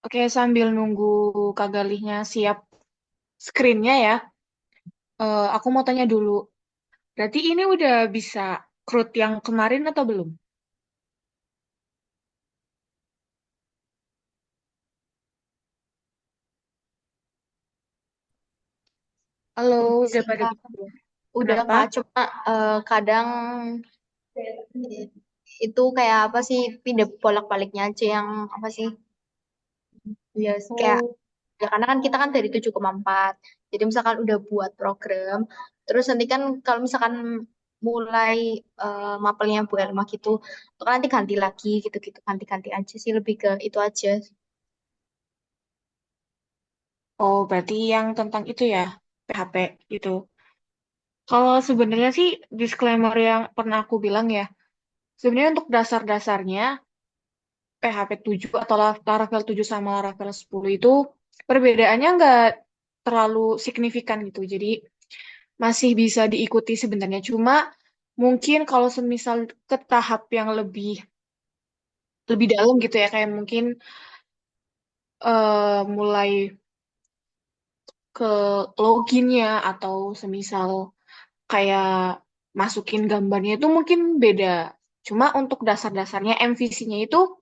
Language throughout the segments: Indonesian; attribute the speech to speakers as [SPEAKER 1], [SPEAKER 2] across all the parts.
[SPEAKER 1] Oke, sambil nunggu Kak Galihnya siap screen-nya ya, aku mau tanya dulu. Berarti ini udah bisa CRUD yang kemarin atau belum?
[SPEAKER 2] Halo,
[SPEAKER 1] Udah
[SPEAKER 2] sih
[SPEAKER 1] pada
[SPEAKER 2] Kak.
[SPEAKER 1] bisa belum?
[SPEAKER 2] Udah
[SPEAKER 1] Kenapa?
[SPEAKER 2] Kak, cuma kadang itu kayak apa sih, pindah bolak-baliknya aja yang apa sih, ya kayak,
[SPEAKER 1] Oh,
[SPEAKER 2] ya karena kan kita kan dari 7,4. Jadi misalkan udah buat program, terus nanti kan kalau misalkan mulai mapelnya Bu Elma gitu, itu kan nanti ganti lagi gitu-gitu, ganti-ganti aja sih, lebih ke itu aja.
[SPEAKER 1] oh, berarti yang tentang itu ya, PHP gitu. Kalau sebenarnya sih disclaimer yang pernah aku bilang ya, sebenarnya untuk dasar-dasarnya PHP 7 atau Laravel 7 sama Laravel 10 itu perbedaannya nggak terlalu signifikan gitu. Jadi masih bisa diikuti sebenarnya. Cuma mungkin kalau semisal ke tahap yang lebih lebih dalam gitu ya, kayak mungkin mulai ke loginnya atau semisal kayak masukin gambarnya itu mungkin beda. Cuma untuk dasar-dasarnya MVC-nya itu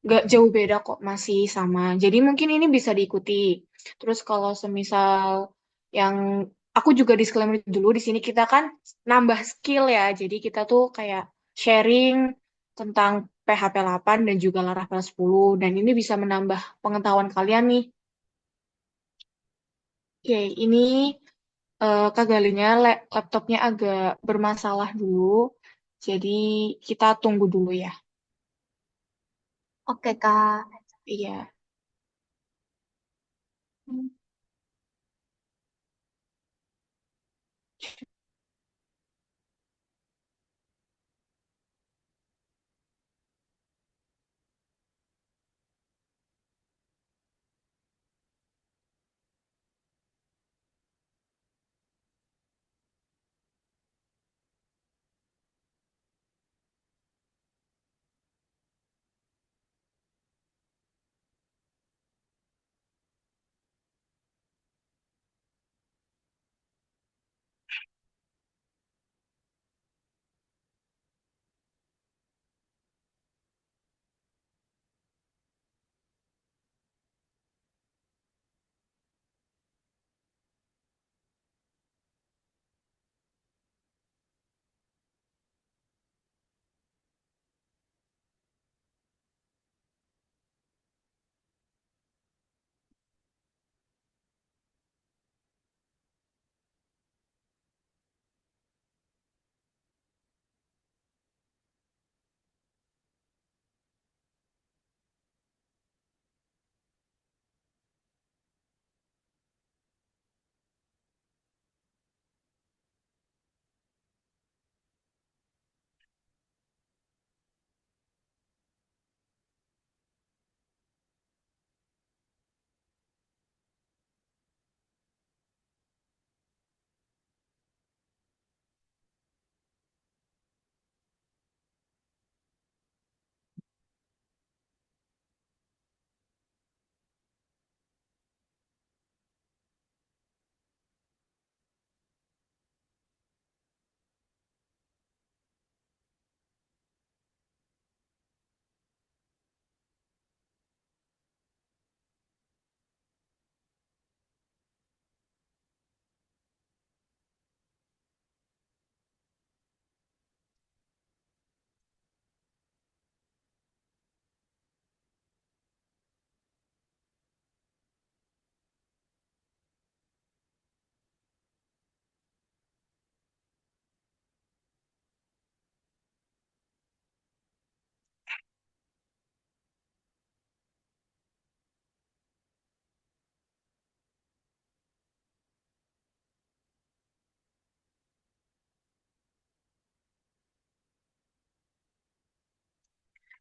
[SPEAKER 1] nggak jauh beda kok, masih sama. Jadi mungkin ini bisa diikuti. Terus kalau semisal yang aku juga disclaimer dulu di sini kita kan nambah skill ya. Jadi kita tuh kayak sharing tentang PHP 8 dan juga Laravel 10 dan ini bisa menambah pengetahuan kalian nih. Oke, ini Kak Galinya laptopnya agak bermasalah dulu. Jadi kita tunggu dulu ya.
[SPEAKER 2] Oke Kak.
[SPEAKER 1] Iya.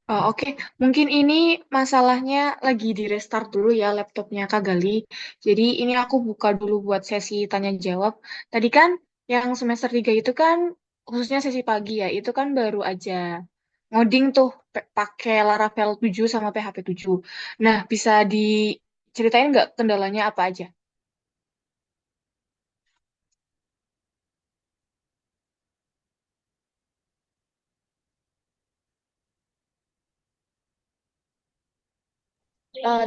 [SPEAKER 1] Oh, oke. Mungkin ini masalahnya lagi di restart dulu ya laptopnya Kak Gali. Jadi ini aku buka dulu buat sesi tanya jawab. Tadi kan yang semester 3 itu kan khususnya sesi pagi ya, itu kan baru aja. ngoding tuh pakai Laravel 7 sama PHP 7. Nah, bisa diceritain nggak kendalanya apa aja?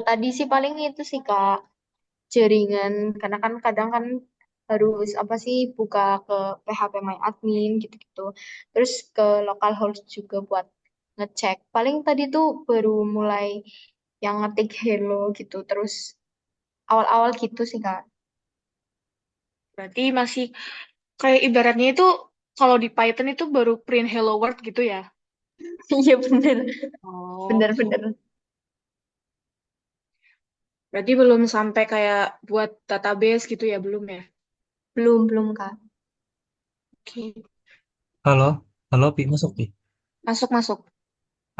[SPEAKER 2] Tadi sih paling itu sih Kak, jaringan. Karena kan kadang kan harus apa sih buka ke PHP My Admin gitu-gitu. Terus ke localhost juga buat ngecek. Paling tadi tuh baru mulai yang ngetik hello gitu. Terus awal-awal gitu sih Kak.
[SPEAKER 1] Berarti masih kayak ibaratnya itu kalau di Python itu baru print hello world gitu ya.
[SPEAKER 2] Iya bener,
[SPEAKER 1] Oh,
[SPEAKER 2] bener-bener.
[SPEAKER 1] berarti belum sampai kayak buat database gitu ya, belum ya?
[SPEAKER 2] Belum, belum Kak.
[SPEAKER 1] Oke.
[SPEAKER 3] Halo, halo Pi, masuk Pi.
[SPEAKER 1] Masuk, masuk.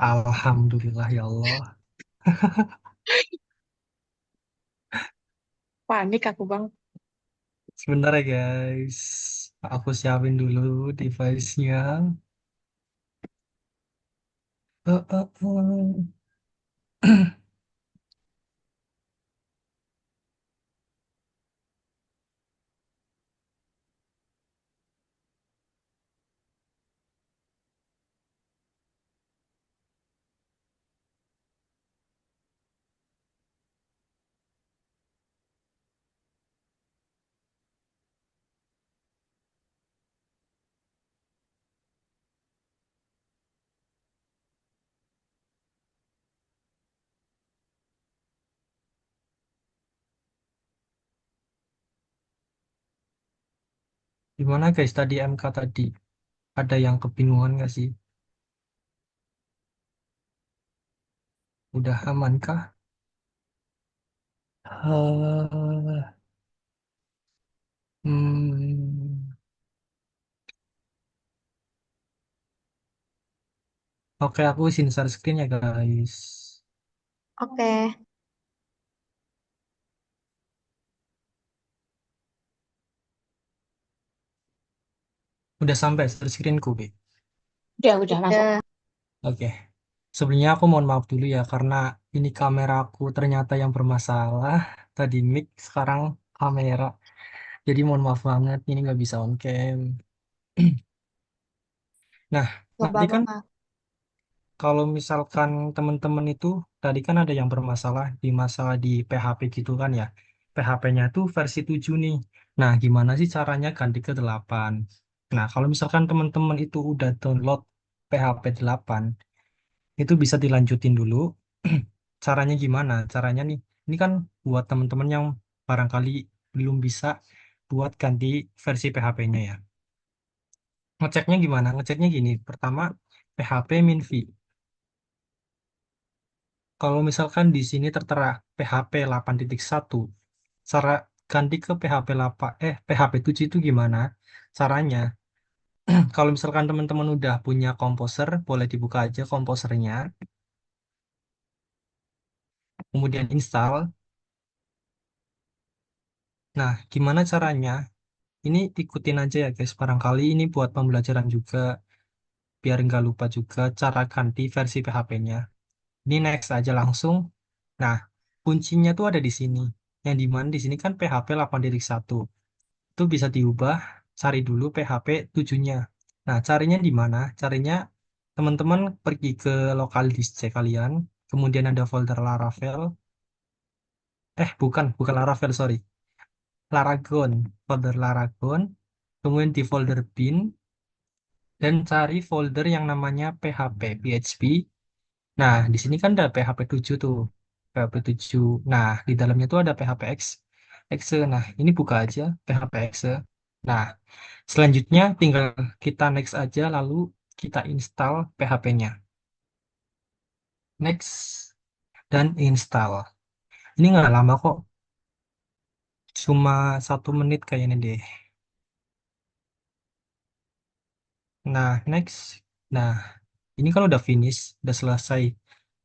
[SPEAKER 3] Alhamdulillah ya Allah.
[SPEAKER 1] Panik aku bang.
[SPEAKER 3] Sebentar ya guys, aku siapin dulu device-nya. Eh, eh, eh. Gimana guys tadi MK tadi? Ada yang kebingungan nggak sih? Udah aman kah? Hmm, oke aku izin share screen ya guys.
[SPEAKER 2] Oke,
[SPEAKER 3] Udah sampai share screenku Pi.
[SPEAKER 1] Udah masuk.
[SPEAKER 2] udah.
[SPEAKER 3] Oke. Sebelumnya aku mohon maaf dulu ya karena ini kameraku ternyata yang bermasalah. Tadi mic, sekarang kamera. Jadi mohon maaf banget, ini nggak bisa on cam. Nah,
[SPEAKER 2] Gak
[SPEAKER 3] nanti
[SPEAKER 2] apa-apa
[SPEAKER 3] kan
[SPEAKER 2] Kak.
[SPEAKER 3] kalau misalkan teman-teman itu tadi kan ada yang bermasalah di masalah di PHP gitu kan ya. PHP-nya tuh versi 7 nih. Nah, gimana sih caranya ganti ke 8? Nah, kalau misalkan teman-teman itu udah download PHP 8, itu bisa dilanjutin dulu. Caranya gimana? Caranya nih, ini kan buat teman-teman yang barangkali belum bisa buat ganti versi PHP-nya ya. Ngeceknya gimana? Ngeceknya gini. Pertama, PHP minv. Kalau misalkan di sini tertera PHP 8.1, cara ganti ke PHP 8, PHP 7 itu gimana? Caranya, kalau misalkan teman-teman udah punya Composer, boleh dibuka aja Composernya, kemudian install. Nah, gimana caranya? Ini ikutin aja ya guys, barangkali ini buat pembelajaran juga, biar nggak lupa juga cara ganti versi PHP-nya. Ini next aja langsung. Nah, kuncinya tuh ada di sini. Yang di mana di sini kan PHP 8.1. Itu bisa diubah, cari dulu PHP 7-nya. Nah, carinya di mana? Carinya teman-teman pergi ke lokal disk C kalian, kemudian ada folder Laravel. Bukan Laravel, sorry. Laragon, folder Laragon, kemudian di folder bin, dan cari folder yang namanya PHP, PHP. Nah, di sini kan ada PHP 7 tuh. PHP 7. Nah, di dalamnya tuh ada PHP X, exe. Nah, ini buka aja PHP exe. Nah, selanjutnya tinggal kita next aja lalu kita install PHP-nya. Next dan install. Ini nggak lama kok, cuma 1 menit kayaknya deh. Nah, next. Nah, ini kan udah finish, udah selesai.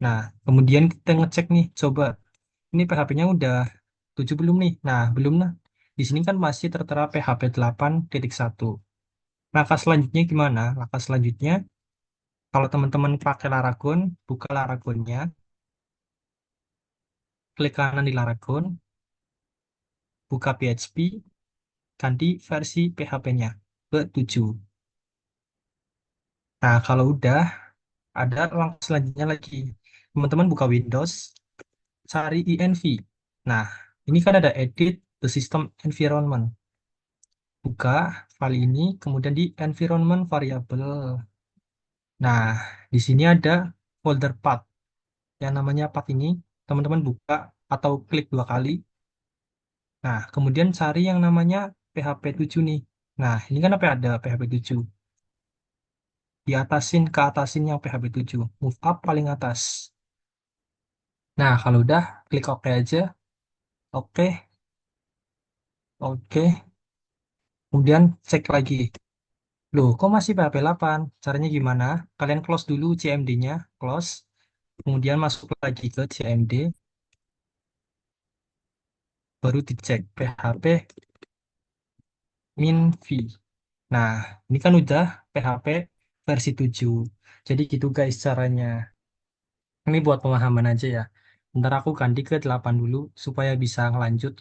[SPEAKER 3] Nah, kemudian kita ngecek nih, coba ini PHP-nya udah 7 belum nih? Nah, belum nah. Di sini kan masih tertera PHP 8.1. Langkah selanjutnya gimana? Langkah selanjutnya Kalau teman-teman pakai Laragon, buka Laragonnya, klik kanan di Laragon, buka PHP, ganti versi PHP-nya ke 7. Nah, kalau udah, ada langkah selanjutnya lagi. Teman-teman buka Windows, cari env. Nah, ini kan ada edit the system environment. Buka file ini, kemudian di environment variable. Nah, di sini ada folder path. Yang namanya path ini, teman-teman buka atau klik 2 kali. Nah, kemudian cari yang namanya PHP 7 nih. Nah, ini kan apa ada PHP 7? Di atasin ke atasin yang PHP 7. Move up paling atas. Nah, kalau udah, klik OK aja. Oke, oke. Kemudian cek lagi. Loh, kok masih PHP 8? Caranya gimana? Kalian close dulu CMD-nya. Close. Kemudian masuk lagi ke CMD. Baru dicek PHP min v. Nah, ini kan udah PHP versi 7. Jadi gitu guys caranya. Ini buat pemahaman aja ya. Ntar aku ganti ke 8 dulu supaya bisa ngelanjut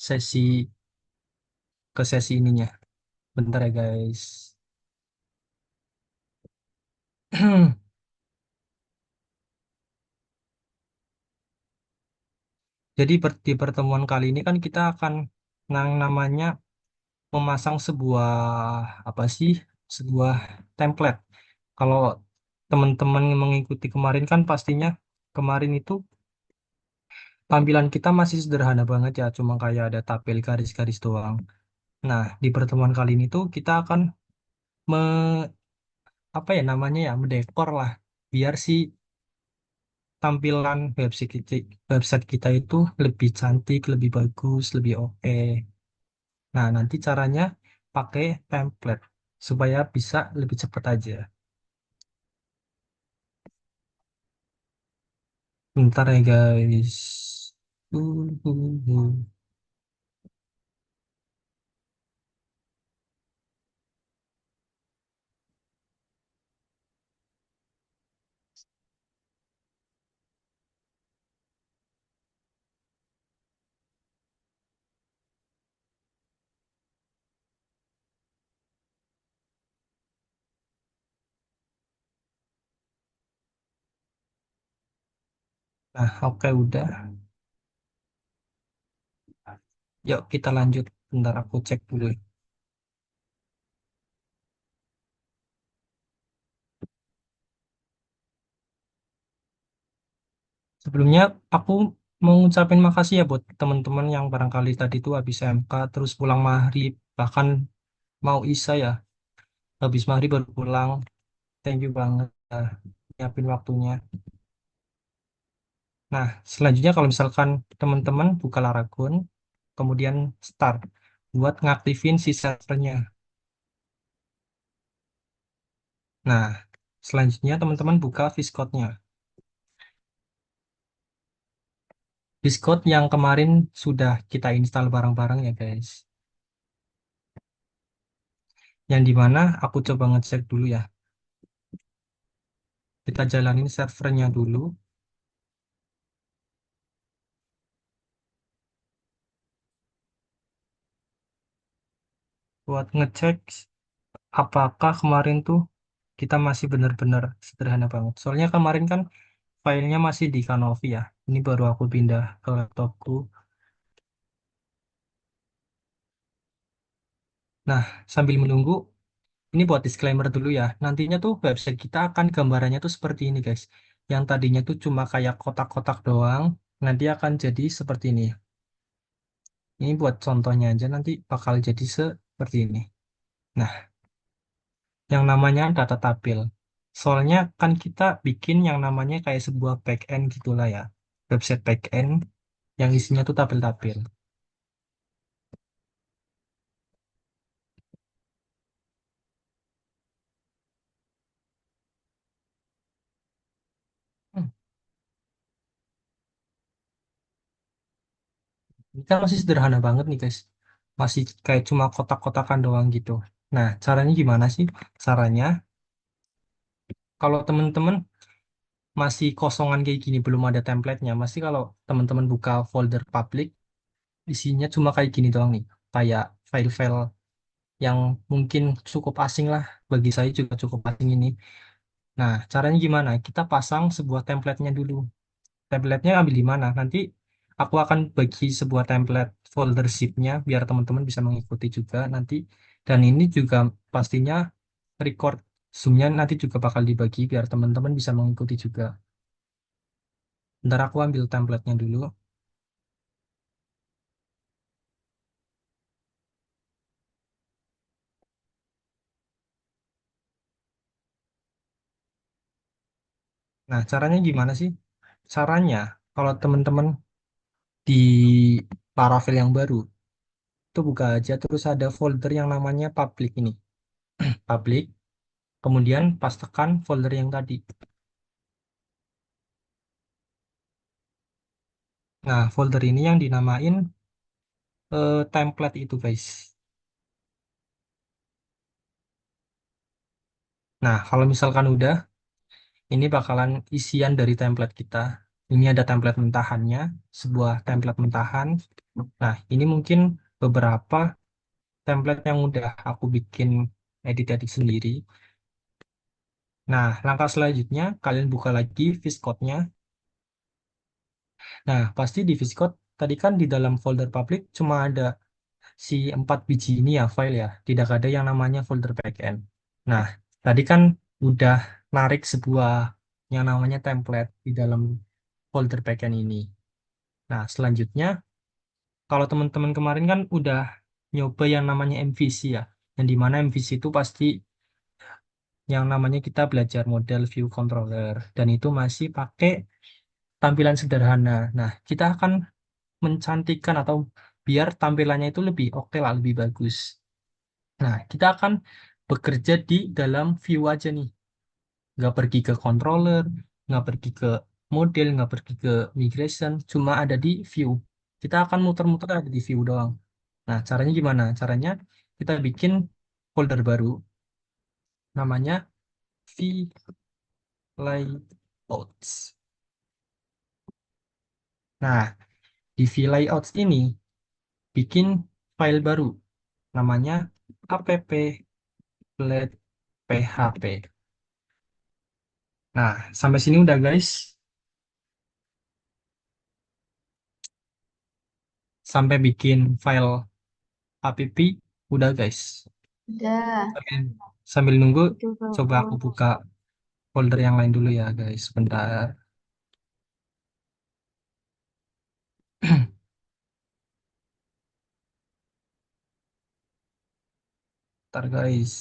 [SPEAKER 3] sesi sesi ininya. Bentar ya guys. Jadi di pertemuan kali ini kan kita akan namanya memasang sebuah apa sih? Sebuah template. Kalau teman-teman mengikuti kemarin kan pastinya kemarin itu tampilan kita masih sederhana banget ya, cuma kayak ada tabel garis-garis doang. Nah, di pertemuan kali ini tuh kita akan me, apa ya namanya ya, mendekor lah biar si tampilan website kita itu lebih cantik, lebih bagus, lebih oke. Nah, nanti caranya pakai template supaya bisa lebih cepat aja. Bentar ya guys. Uh, uh, uh. Nah, oke udah. Yuk kita lanjut. Bentar aku cek dulu. Sebelumnya aku mau ngucapin makasih ya buat teman-teman yang barangkali tadi tuh habis MK terus pulang maghrib bahkan mau Isya ya habis maghrib baru pulang. Thank you banget nyiapin waktunya. Nah, selanjutnya kalau misalkan teman-teman buka Laragon, kemudian start buat ngaktifin si servernya. Nah, selanjutnya teman-teman buka Viscode-nya. Viscode yang kemarin sudah kita install bareng-bareng ya guys. Yang dimana aku coba ngecek dulu ya. Kita jalanin servernya dulu buat ngecek apakah kemarin tuh kita masih benar-benar sederhana banget. Soalnya kemarin kan filenya masih di Kanovi ya. Ini baru aku pindah ke laptopku. Nah, sambil menunggu, ini buat disclaimer dulu ya. Nantinya tuh website kita akan gambarannya tuh seperti ini guys. Yang tadinya tuh cuma kayak kotak-kotak doang, nanti akan jadi seperti ini. Ini buat contohnya aja nanti bakal jadi seperti ini. Nah, yang namanya data tabel. Soalnya kan kita bikin yang namanya kayak sebuah backend gitulah ya. Website backend yang isinya tuh tabel-tabel. Hmm, Ini kan masih sederhana banget nih guys. Masih kayak cuma kotak-kotakan doang gitu. Nah, caranya gimana sih? Caranya Kalau teman-teman masih kosongan kayak gini, belum ada template-nya, masih kalau teman-teman buka folder public, isinya cuma kayak gini doang nih. Kayak file-file yang mungkin cukup asing lah. Bagi saya juga cukup asing ini. Nah, caranya gimana? Kita pasang sebuah template-nya dulu. Template-nya ambil di mana? Nanti aku akan bagi sebuah template folder zip-nya biar teman-teman bisa mengikuti juga nanti. Dan ini juga pastinya record Zoom-nya nanti juga bakal dibagi biar teman-teman bisa mengikuti juga. Ntar aku ambil template-nya dulu. Nah, caranya gimana sih? Caranya, kalau teman-teman di Laravel yang baru, itu buka aja terus ada folder yang namanya public ini. Public, kemudian pas tekan folder yang tadi. Nah, folder ini yang dinamain template itu, guys. Nah, kalau misalkan udah, ini bakalan isian dari template kita. Ini ada template mentahannya, sebuah template mentahan. Nah, ini mungkin beberapa template yang udah aku bikin edit-edit sendiri. Nah, langkah selanjutnya, kalian buka lagi VS Code-nya. Nah, pasti di VS Code, tadi kan di dalam folder public cuma ada si 4 biji ini ya, file ya. Tidak ada yang namanya folder backend. Nah, tadi kan udah narik sebuah yang namanya template di dalam folder backend ini. Nah, selanjutnya, kalau teman-teman kemarin kan udah nyoba yang namanya MVC ya. Yang dimana MVC itu pasti yang namanya kita belajar model view controller. Dan itu masih pakai tampilan sederhana. Nah, kita akan mencantikkan atau biar tampilannya itu lebih oke lah, lebih bagus. Nah, kita akan bekerja di dalam view aja nih. Nggak pergi ke controller, nggak pergi ke model, nggak pergi ke migration, cuma ada di view. Kita akan muter-muter ada di view doang. Nah, caranya gimana? Caranya kita bikin folder baru, namanya vlayouts. Nah, di vlayouts ini bikin file baru, namanya app.php. Nah, sampai sini udah guys. Sampai bikin file app, udah guys.
[SPEAKER 2] Udah,
[SPEAKER 3] Sambil, sambil nunggu,
[SPEAKER 2] itu
[SPEAKER 3] coba aku
[SPEAKER 2] bagus.
[SPEAKER 3] buka folder yang lain dulu ya guys. Sebentar. Bentar guys.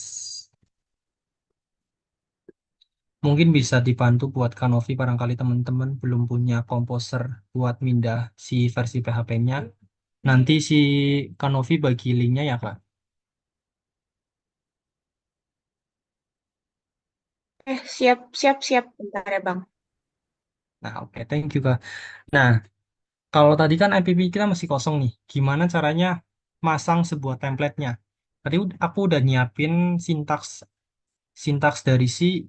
[SPEAKER 3] Mungkin bisa dibantu buat Kanovi barangkali teman-teman belum punya komposer buat mindah si versi PHP-nya. Nanti si Kanovi bagi linknya ya Kak.
[SPEAKER 1] Siap, siap, siap. Bentar ya, Bang.
[SPEAKER 3] Nah oke, thank you Kak. Nah, kalau tadi kan app kita masih kosong nih. Gimana caranya masang sebuah template-nya? Tadi aku udah nyiapin sintaks sintaks dari si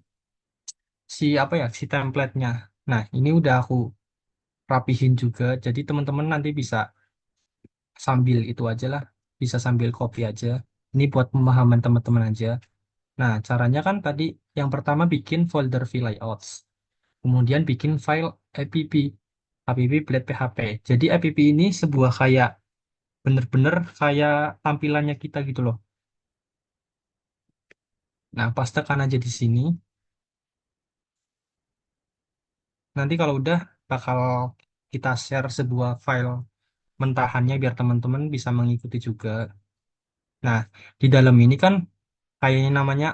[SPEAKER 3] apa ya, si template-nya. Nah, ini udah aku rapihin juga. Jadi teman-teman nanti bisa sambil itu aja lah, bisa sambil copy aja. Ini buat pemahaman teman-teman aja. Nah, caranya kan tadi yang pertama bikin folder layouts, kemudian bikin file app.php. Jadi app ini sebuah kayak bener-bener kayak tampilannya kita gitu loh. Nah, pas tekan aja di sini. Nanti kalau udah bakal kita share sebuah file mentahannya biar teman-teman bisa mengikuti juga. Nah, di dalam ini kan kayaknya namanya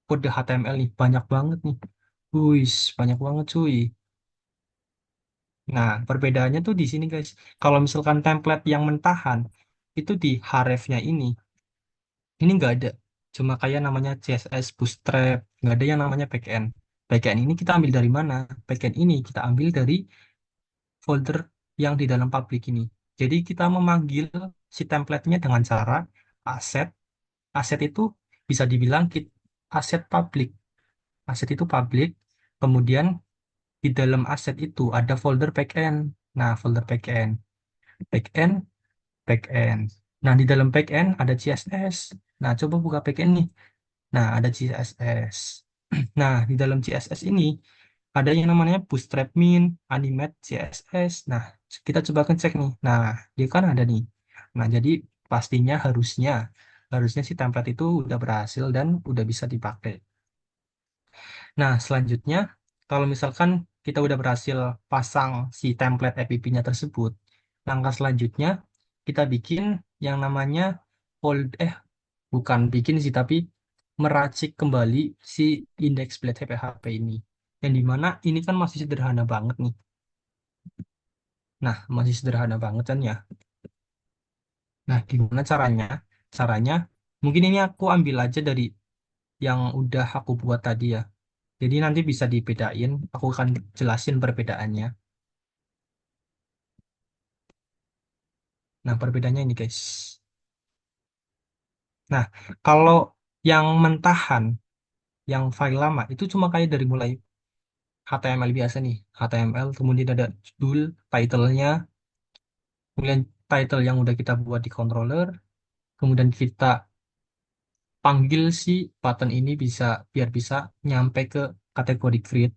[SPEAKER 3] kode HTML nih, banyak banget nih. Wih, banyak banget cuy. Nah, perbedaannya tuh di sini guys. Kalau misalkan template yang mentahan, itu di href-nya ini nggak ada. Cuma kayak namanya CSS, Bootstrap, nggak ada yang namanya backend. Backend ini kita ambil dari mana? Backend ini kita ambil dari folder yang di dalam public ini. Jadi kita memanggil si template-nya dengan cara aset. Aset itu bisa dibilang aset public. Aset itu public, kemudian di dalam aset itu ada folder backend. Nah, folder backend, backend, backend. Nah, di dalam backend ada CSS. Nah, coba buka backend nih. Nah, ada CSS. Nah, di dalam CSS ini ada yang namanya Bootstrap Min, Animate CSS. Nah, kita coba cek nih. Nah, dia kan ada nih. Nah, jadi pastinya harusnya si template itu udah berhasil dan udah bisa dipakai. Nah, selanjutnya kalau misalkan kita udah berhasil pasang si template app-nya tersebut, langkah selanjutnya kita bikin yang namanya fold bukan bikin sih tapi meracik kembali si index.php PHP ini. Yang dimana ini kan masih sederhana banget nih. Nah, masih sederhana banget kan ya. Nah, gimana caranya? Caranya, mungkin ini aku ambil aja dari yang udah aku buat tadi ya. Jadi nanti bisa dibedain, aku akan jelasin perbedaannya. Nah, perbedaannya ini guys. Nah, kalau yang mentahan, yang file lama, itu cuma kayak dari mulai HTML biasa nih. HTML, kemudian ada judul, title-nya, kemudian title yang udah kita buat di controller, kemudian kita panggil si button ini biar bisa nyampe ke kategori create.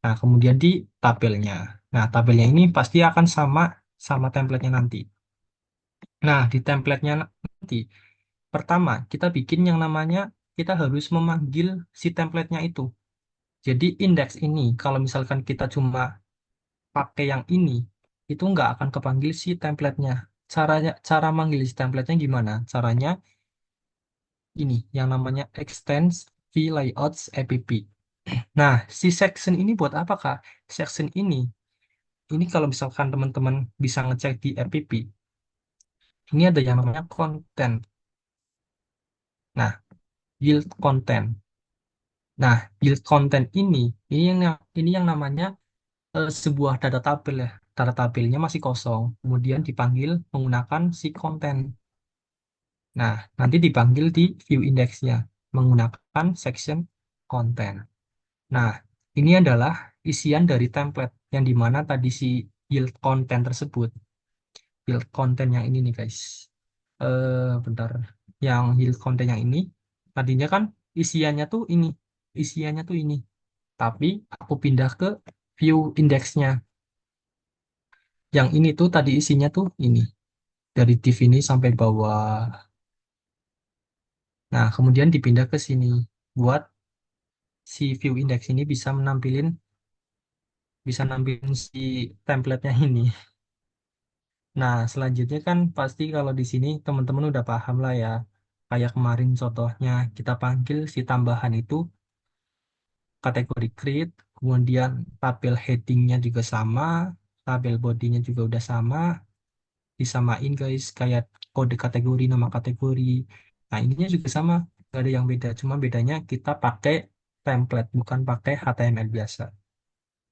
[SPEAKER 3] Nah, kemudian di tabelnya. Nah, tabelnya ini pasti akan sama sama template-nya nanti. Nah, di template-nya nanti pertama kita bikin yang namanya kita harus memanggil si template-nya itu. Jadi indeks ini kalau misalkan kita cuma pakai yang ini itu nggak akan kepanggil si template-nya. Cara manggil si template-nya gimana? Caranya ini yang namanya extends vlayouts app. Nah, si section ini buat apa, Kak? Section ini kalau misalkan teman-teman bisa ngecek di app, ini ada yang namanya konten. Nah, build content. Nah, build content ini yang namanya sebuah data tabel ya. Data tabelnya masih kosong, kemudian dipanggil menggunakan si konten. Nah, nanti dipanggil di view indexnya menggunakan section konten. Nah, ini adalah isian dari template yang dimana tadi si build content tersebut, build content yang ini nih guys. Bentar, yang build content yang ini tadinya kan isiannya tuh ini, isiannya tuh ini. Tapi aku pindah ke view indexnya. Yang ini tuh tadi isinya tuh ini dari div ini sampai bawah. Nah, kemudian dipindah ke sini buat si view index ini bisa nampilin si template-nya ini. Nah, selanjutnya kan pasti kalau di sini teman-teman udah paham lah ya. Kayak kemarin contohnya kita panggil si tambahan itu kategori create, kemudian tabel headingnya juga sama, tabel bodinya juga udah sama, disamain guys kayak kode kategori, nama kategori. Nah, ininya juga sama, nggak ada yang beda. Cuma bedanya kita pakai template, bukan pakai HTML biasa.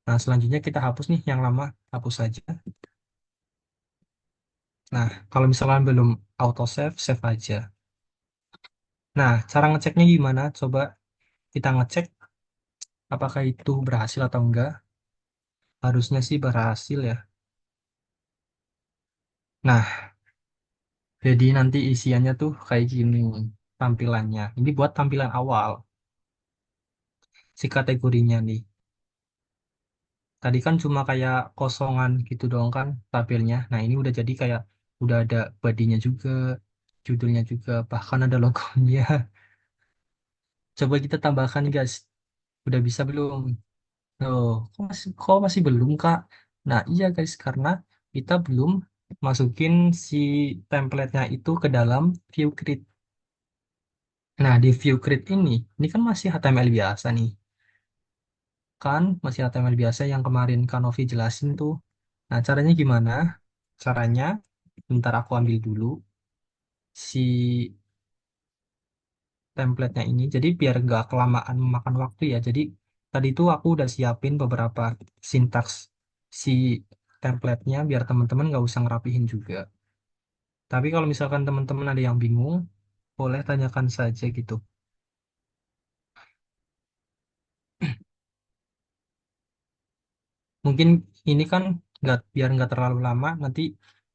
[SPEAKER 3] Nah, selanjutnya kita hapus nih yang lama, hapus saja. Nah, kalau misalnya belum auto save, save aja. Nah, cara ngeceknya gimana? Coba kita ngecek apakah itu berhasil atau enggak. Harusnya sih berhasil ya. Nah, jadi nanti isiannya tuh kayak gini tampilannya. Ini buat tampilan awal si kategorinya nih. Tadi kan cuma kayak kosongan gitu doang kan tabelnya. Nah, ini udah jadi kayak udah ada bodinya juga, judulnya juga, bahkan ada logonya. Coba kita tambahkan nih guys. Udah bisa belum? Oh, kok masih belum, Kak? Nah, iya guys, karena kita belum masukin si template-nya itu ke dalam view grid. Nah, di view grid ini kan masih HTML biasa nih. Kan masih HTML biasa yang kemarin Kanovi jelasin tuh. Nah, caranya gimana? Caranya, bentar aku ambil dulu si template-nya ini. Jadi biar nggak kelamaan memakan waktu ya. Jadi tadi tuh aku udah siapin beberapa sintaks si template-nya biar teman-teman nggak usah ngerapihin juga. Tapi kalau misalkan teman-teman ada yang bingung, boleh tanyakan saja gitu. Mungkin ini kan biar nggak terlalu lama, nanti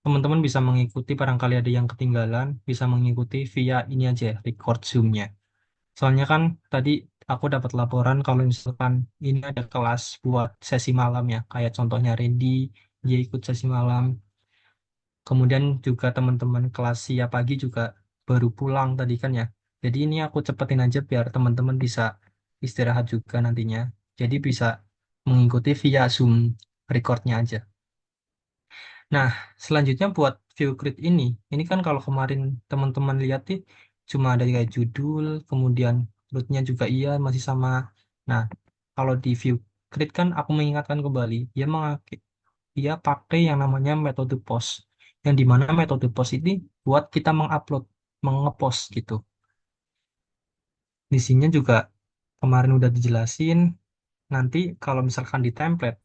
[SPEAKER 3] teman-teman bisa mengikuti, barangkali ada yang ketinggalan, bisa mengikuti via ini aja, record Zoom-nya. Soalnya kan tadi aku dapat laporan kalau misalkan ini ada kelas buat sesi malam ya, kayak contohnya Randy, dia ikut sesi malam. Kemudian juga teman-teman kelas siap pagi juga baru pulang tadi kan ya. Jadi ini aku cepetin aja biar teman-teman bisa istirahat juga nantinya. Jadi bisa mengikuti via Zoom recordnya aja. Nah, selanjutnya buat view grid ini kan kalau kemarin teman-teman lihat nih, cuma ada kayak judul, kemudian rootnya juga iya masih sama. Nah, kalau di view grid kan aku mengingatkan kembali, dia pakai yang namanya metode post, yang dimana metode post ini buat kita mengupload, mengepost gitu. Di sini juga kemarin udah dijelasin, nanti kalau misalkan di template,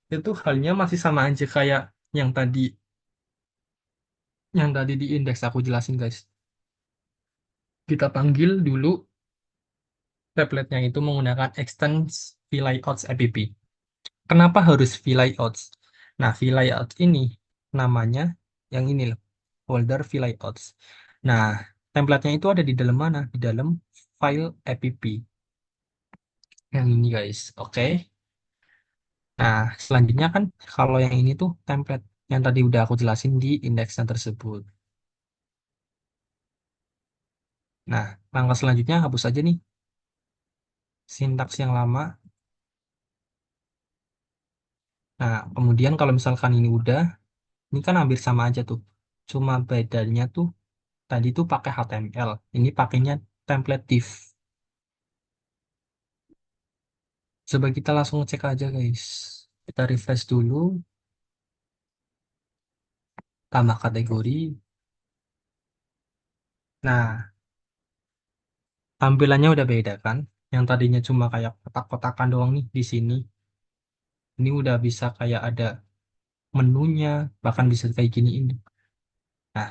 [SPEAKER 3] itu halnya masih sama aja kayak yang tadi, di indeks aku jelasin guys. Kita panggil dulu template-nya itu menggunakan extends vlayouts app. Kenapa harus vlayouts? Nah, vlayouts ini namanya yang ini loh, folder vlayouts. Nah, template-nya itu ada di dalam mana? Di dalam file app. Yang ini guys. Oke. Nah, selanjutnya kan kalau yang ini tuh template yang tadi udah aku jelasin di indeksnya tersebut. Nah, langkah selanjutnya hapus aja nih sintaks yang lama. Nah, kemudian kalau misalkan ini udah, ini kan hampir sama aja tuh. Cuma bedanya tuh tadi tuh pakai HTML, ini pakainya template div. Coba kita langsung cek aja guys. Kita refresh dulu, tambah kategori. Nah, tampilannya udah beda kan? Yang tadinya cuma kayak kotak-kotakan doang nih di sini. Ini udah bisa kayak ada menunya, bahkan bisa kayak gini ini. Nah,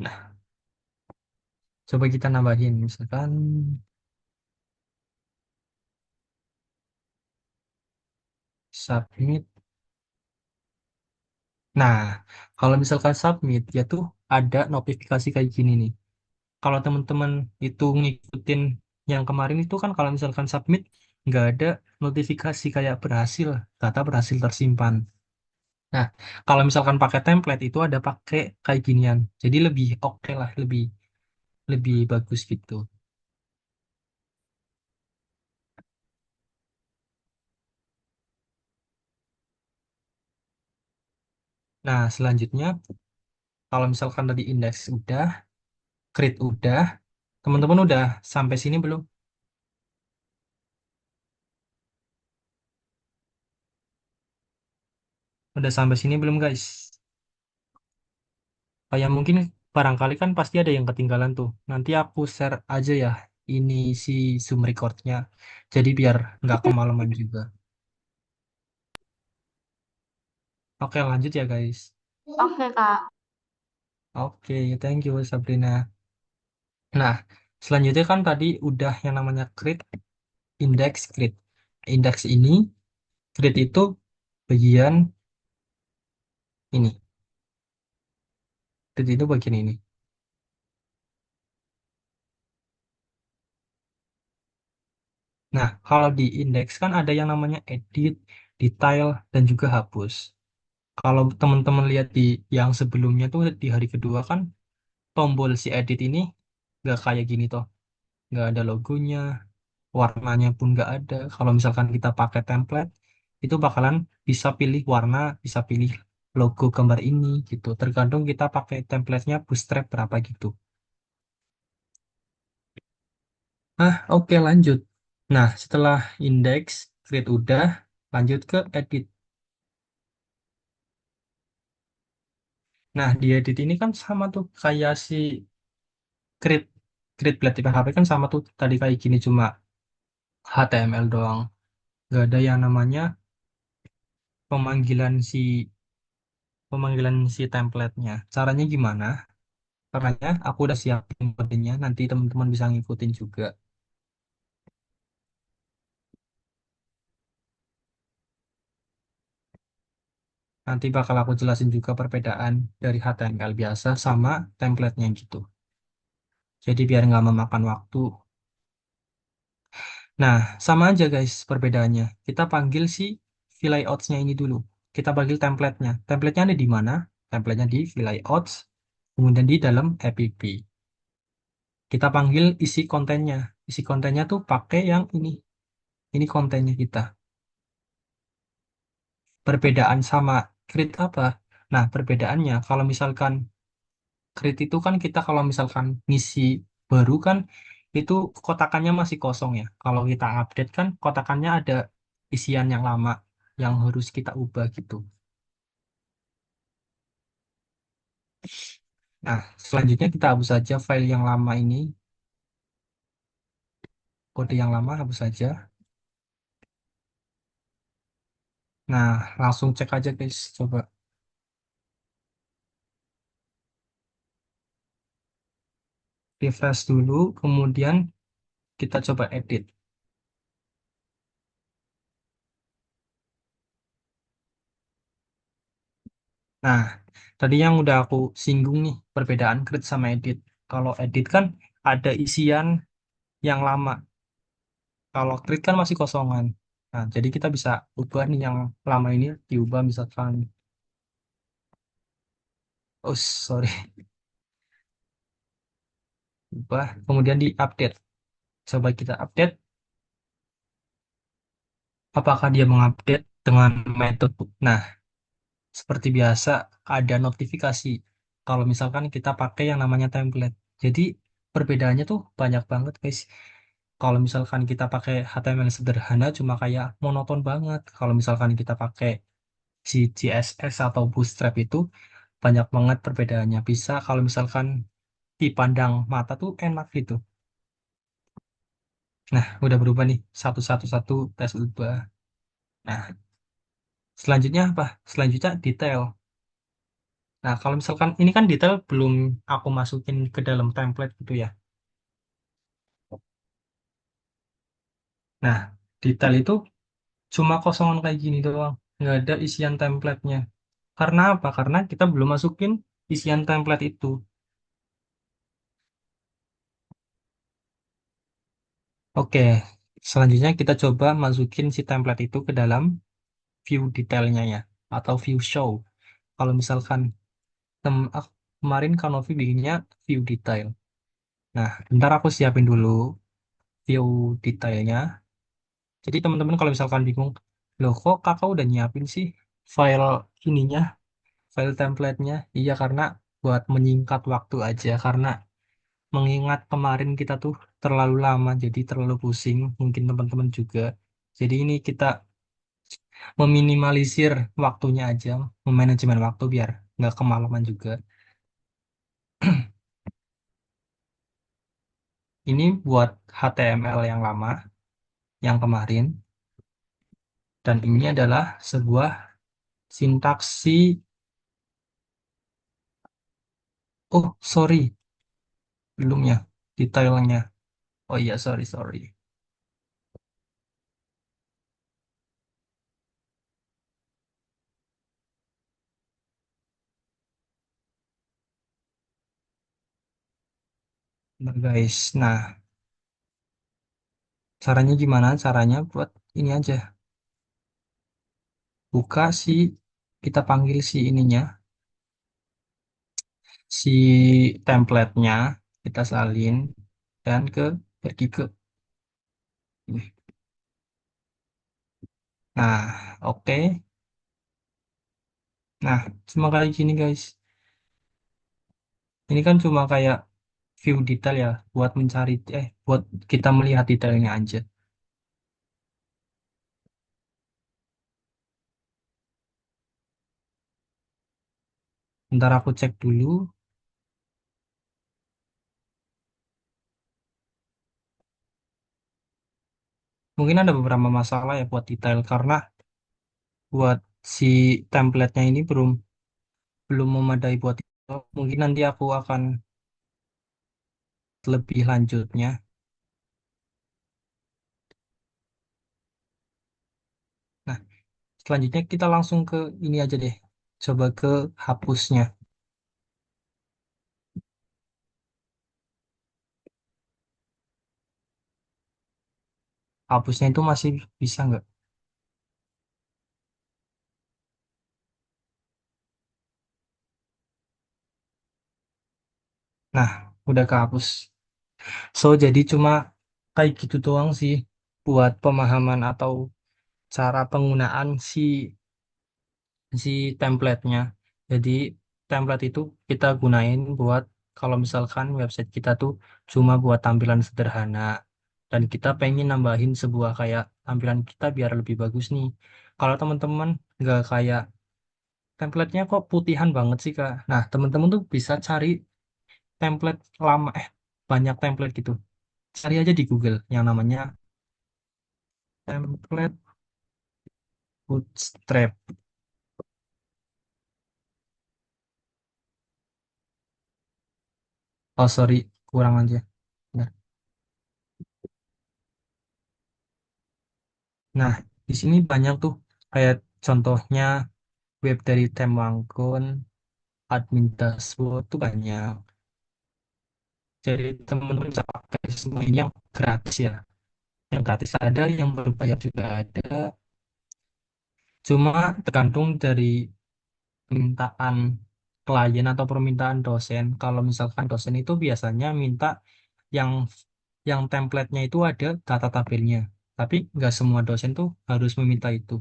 [SPEAKER 3] nah, coba kita nambahin misalkan submit. Nah, kalau misalkan submit, ya tuh ada notifikasi kayak gini nih. Kalau teman-teman itu ngikutin yang kemarin itu kan kalau misalkan submit, nggak ada notifikasi kayak berhasil, data berhasil tersimpan. Nah, kalau misalkan pakai template itu ada pakai kayak ginian. Jadi lebih oke lah, lebih lebih bagus gitu. Nah, selanjutnya kalau misalkan tadi indeks udah, create udah, teman-teman udah sampai sini belum? Udah sampai sini belum guys? Kayak mungkin barangkali kan pasti ada yang ketinggalan tuh. Nanti aku share aja ya ini si Zoom recordnya. Jadi biar nggak kemalaman juga. Oke lanjut ya guys.
[SPEAKER 2] Oke, Kak.
[SPEAKER 3] Oke, thank you Sabrina. Nah, selanjutnya kan tadi udah yang namanya create, index, create. Index ini, create itu bagian ini. Create itu bagian ini. Nah, kalau di index kan ada yang namanya edit, detail, dan juga hapus. Kalau teman-teman lihat di yang sebelumnya tuh di hari kedua kan tombol si edit ini nggak kayak gini toh, nggak ada logonya, warnanya pun nggak ada. Kalau misalkan kita pakai template, itu bakalan bisa pilih warna, bisa pilih logo gambar ini gitu. Tergantung kita pakai templatenya Bootstrap berapa gitu. Oke lanjut. Nah, setelah index, create udah, lanjut ke edit. Nah, di edit ini kan sama tuh kayak si create create Blade PHP kan sama tuh tadi kayak gini cuma HTML doang. Nggak ada yang namanya pemanggilan si pemanggilan si template-nya. Caranya gimana? Caranya aku udah siapin kodenya, nanti teman-teman bisa ngikutin juga. Nanti bakal aku jelasin juga perbedaan dari HTML biasa sama template-nya gitu. Jadi biar nggak memakan waktu. Nah, sama aja guys perbedaannya. Kita panggil si layouts-nya ini dulu. Kita panggil template-nya. Template-nya ada di mana? Template-nya di layouts, kemudian di dalam app. Kita panggil isi kontennya. Isi kontennya tuh pakai yang ini. Ini kontennya kita. Perbedaan sama create apa? Nah, perbedaannya kalau misalkan create itu kan kita kalau misalkan ngisi baru kan itu kotakannya masih kosong ya. Kalau kita update kan kotakannya ada isian yang lama yang harus kita ubah gitu. Nah, selanjutnya kita hapus saja file yang lama ini, kode yang lama hapus saja. Nah, langsung cek aja guys, coba refresh dulu, kemudian kita coba edit. Nah, tadi yang udah aku singgung nih, perbedaan create sama edit. Kalau edit kan ada isian yang lama. Kalau create kan masih kosongan. Nah, jadi kita bisa ubah nih yang lama ini diubah misalkan, oh sorry, ubah, kemudian di-update. Coba kita update, apakah dia mengupdate dengan metode. Nah, seperti biasa ada notifikasi kalau misalkan kita pakai yang namanya template. Jadi perbedaannya tuh banyak banget guys. Kalau misalkan kita pakai HTML sederhana cuma kayak monoton banget. Kalau misalkan kita pakai si CSS atau Bootstrap itu banyak banget perbedaannya. Bisa kalau misalkan dipandang mata tuh enak gitu. Nah, udah berubah nih satu tes ubah. Nah, selanjutnya apa? Selanjutnya detail. Nah, kalau misalkan ini kan detail belum aku masukin ke dalam template gitu ya. Nah, detail itu cuma kosongan kayak gini doang. Nggak ada isian template-nya. Karena apa? Karena kita belum masukin isian template itu. Oke, selanjutnya kita coba masukin si template itu ke dalam view detailnya ya. Atau view show. Kalau misalkan kemarin Kanovi bikinnya view detail. Nah, bentar aku siapin dulu view detailnya. Jadi teman-teman kalau misalkan bingung, loh kok kakak udah nyiapin sih file ininya, file template-nya? Iya karena buat menyingkat waktu aja, karena mengingat kemarin kita tuh terlalu lama, jadi terlalu pusing, mungkin teman-teman juga. Jadi ini kita meminimalisir waktunya aja, memanajemen waktu biar nggak kemalaman juga. Ini buat HTML yang lama, yang kemarin, dan ini adalah sebuah sintaksi. Oh, sorry, belum ya, detailnya. Oh iya, sorry, sorry. Nah, guys, nah, caranya gimana? Caranya buat ini aja. Buka si, kita panggil si ininya, si template-nya, kita salin, dan pergi ke ini. Nah, oke. Nah, cuma kayak gini, guys. Ini kan cuma kayak view detail ya, buat mencari, buat kita melihat detailnya aja. Ntar aku cek dulu. Mungkin ada beberapa masalah ya buat detail, karena buat si template-nya ini belum belum memadai buat itu. Mungkin nanti aku akan lebih lanjutnya. Nah, selanjutnya kita langsung ke ini aja deh. Coba ke hapusnya. Hapusnya itu masih bisa nggak? Nah, udah kehapus. So, jadi cuma kayak gitu doang sih buat pemahaman atau cara penggunaan si template-nya. Jadi, template itu kita gunain buat kalau misalkan website kita tuh cuma buat tampilan sederhana dan kita pengen nambahin sebuah kayak tampilan kita biar lebih bagus nih. Kalau teman-teman nggak kayak template-nya kok putihan banget sih, Kak. Nah, teman-teman tuh bisa cari template lama, banyak template gitu. Cari aja di Google yang namanya template bootstrap. Oh, sorry, kurang aja. Bentar. Nah, di sini banyak tuh kayak contohnya web dari Temangkun, admin dashboard tuh banyak. Jadi teman-teman bisa pakai semua ini yang gratis ya. Yang gratis ada, yang berbayar juga ada. Cuma tergantung dari permintaan klien atau permintaan dosen. Kalau misalkan dosen itu biasanya minta yang yang template-nya itu ada data tabelnya. Tapi nggak semua dosen tuh harus meminta itu.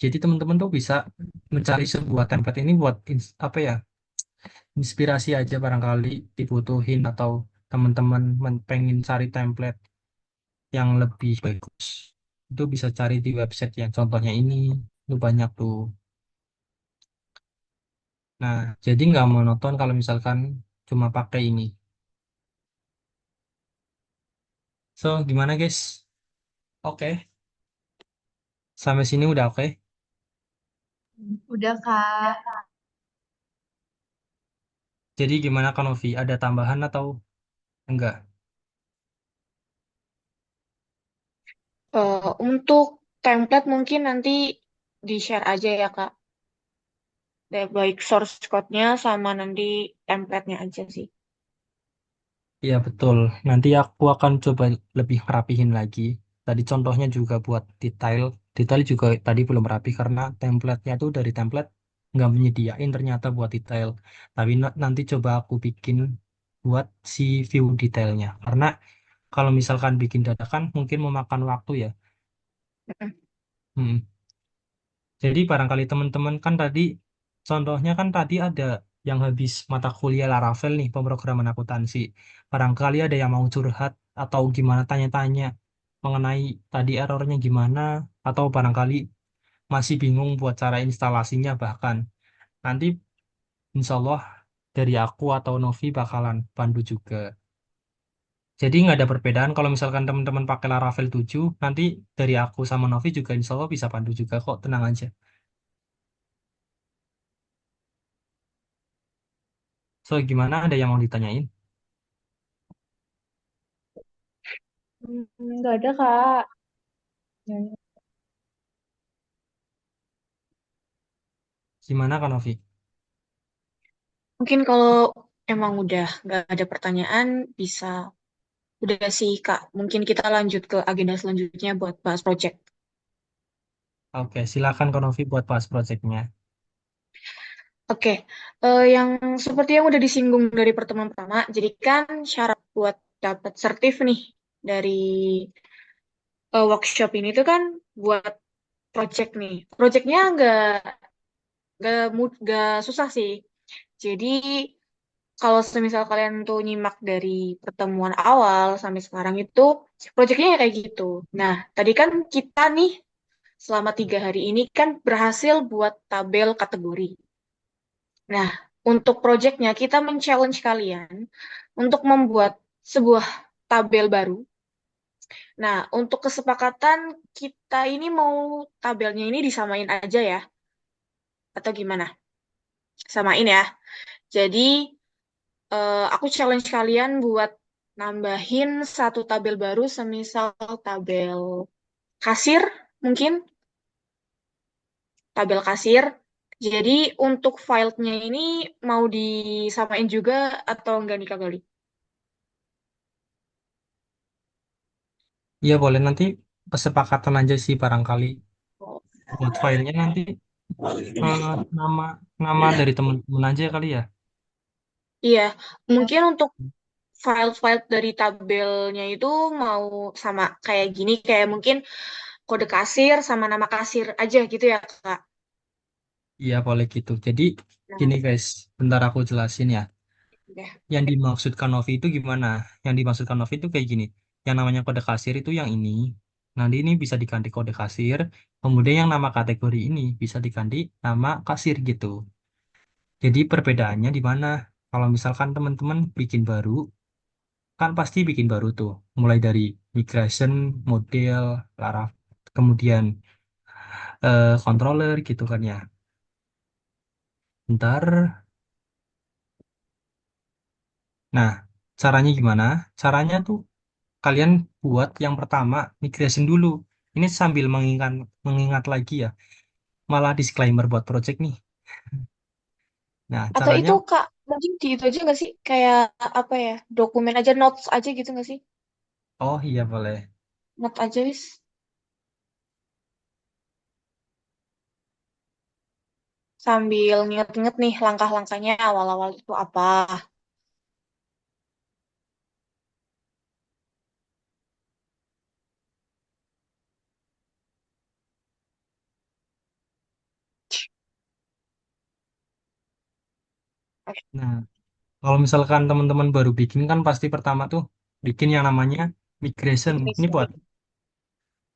[SPEAKER 3] Jadi teman-teman tuh bisa mencari sebuah template ini buat apa ya, inspirasi aja barangkali dibutuhin atau teman-teman pengen cari template yang lebih bagus. Itu bisa cari di website yang contohnya ini. Itu banyak tuh. Nah, jadi nggak monoton kalau misalkan cuma pakai ini. So, gimana guys? Oke, sampai sini udah oke.
[SPEAKER 2] Udah, Kak.
[SPEAKER 3] Jadi gimana Kanovi? Ada tambahan atau enggak?
[SPEAKER 1] Untuk template mungkin nanti di-share aja ya, Kak. Baik source code-nya sama nanti template-nya aja sih.
[SPEAKER 3] Iya betul. Nanti aku akan coba lebih rapihin lagi. Tadi contohnya juga buat detail. Detail juga tadi belum rapi karena template-nya itu dari template nggak menyediain ternyata buat detail. Tapi nanti coba aku bikin buat si view detailnya. Karena kalau misalkan bikin dadakan mungkin memakan waktu ya.
[SPEAKER 1] Mm.
[SPEAKER 3] Hmm. Jadi barangkali teman-teman kan tadi contohnya kan tadi ada yang habis mata kuliah Laravel nih pemrograman akuntansi. Barangkali ada yang mau curhat atau gimana tanya-tanya mengenai tadi errornya gimana atau barangkali masih bingung buat cara instalasinya bahkan. Nanti insya Allah dari aku atau Novi bakalan bantu juga. Jadi nggak ada perbedaan kalau misalkan teman-teman pakai Laravel 7, nanti dari aku sama Novi juga insya Allah bisa bantu juga kok, tenang aja. So, gimana? Ada yang mau ditanyain?
[SPEAKER 2] Nggak ada, Kak.
[SPEAKER 3] Gimana kan, Novi?
[SPEAKER 1] Mungkin kalau emang udah nggak ada pertanyaan, bisa udah sih, Kak. Mungkin kita lanjut ke agenda selanjutnya buat bahas project.
[SPEAKER 3] Oke, silakan Kak Novi buat pas projectnya.
[SPEAKER 1] Oke, yang seperti yang udah disinggung dari pertemuan pertama, jadi kan syarat buat dapat sertif nih dari workshop ini tuh kan buat project nih. Projectnya nggak susah sih. Jadi kalau semisal kalian tuh nyimak dari pertemuan awal sampai sekarang itu projectnya ya kayak gitu. Nah, tadi kan kita nih selama 3 hari ini kan berhasil buat tabel kategori. Nah, untuk projectnya kita men-challenge kalian untuk membuat sebuah tabel baru. Nah, untuk kesepakatan kita ini mau tabelnya ini disamain aja ya, atau gimana? Samain ya. Jadi, aku challenge kalian buat nambahin satu tabel baru, semisal tabel kasir, mungkin tabel kasir. Jadi untuk filenya ini mau disamain juga atau enggak nih Kak Gali?
[SPEAKER 3] Iya boleh nanti kesepakatan aja sih barangkali
[SPEAKER 1] Oh.
[SPEAKER 3] buat filenya nanti nama nama dari teman-teman aja kali ya.
[SPEAKER 1] Iya, mungkin untuk file-file dari tabelnya itu mau sama kayak gini, kayak mungkin kode kasir sama nama kasir aja gitu ya Kak.
[SPEAKER 3] Iya boleh gitu. Jadi
[SPEAKER 1] Nah,
[SPEAKER 3] gini guys, bentar aku jelasin ya.
[SPEAKER 1] ya.
[SPEAKER 3] Yang dimaksudkan Novi itu gimana? Yang dimaksudkan Novi itu kayak gini. Yang namanya kode kasir itu yang ini. Nanti ini bisa diganti kode kasir. Kemudian yang nama kategori ini bisa diganti nama kasir gitu. Jadi perbedaannya di mana? Kalau misalkan teman-teman bikin baru, kan pasti bikin baru tuh. Mulai dari migration, model, Laravel, kemudian controller gitu kan ya. Ntar, nah caranya gimana? Caranya tuh kalian buat yang pertama migration dulu. Ini sambil mengingat lagi ya. Malah disclaimer buat project nih. Nah,
[SPEAKER 1] Atau
[SPEAKER 3] caranya,
[SPEAKER 1] itu Kak, mungkin di itu aja nggak sih? Kayak apa ya, dokumen aja, notes aja gitu nggak sih?
[SPEAKER 3] oh iya boleh.
[SPEAKER 1] Note aja wis. Sambil nginget-nginget nih langkah-langkahnya awal-awal itu apa. Oke,
[SPEAKER 3] Nah, kalau misalkan teman-teman baru bikin kan pasti pertama tuh bikin yang namanya migration. Ini buat
[SPEAKER 1] migration.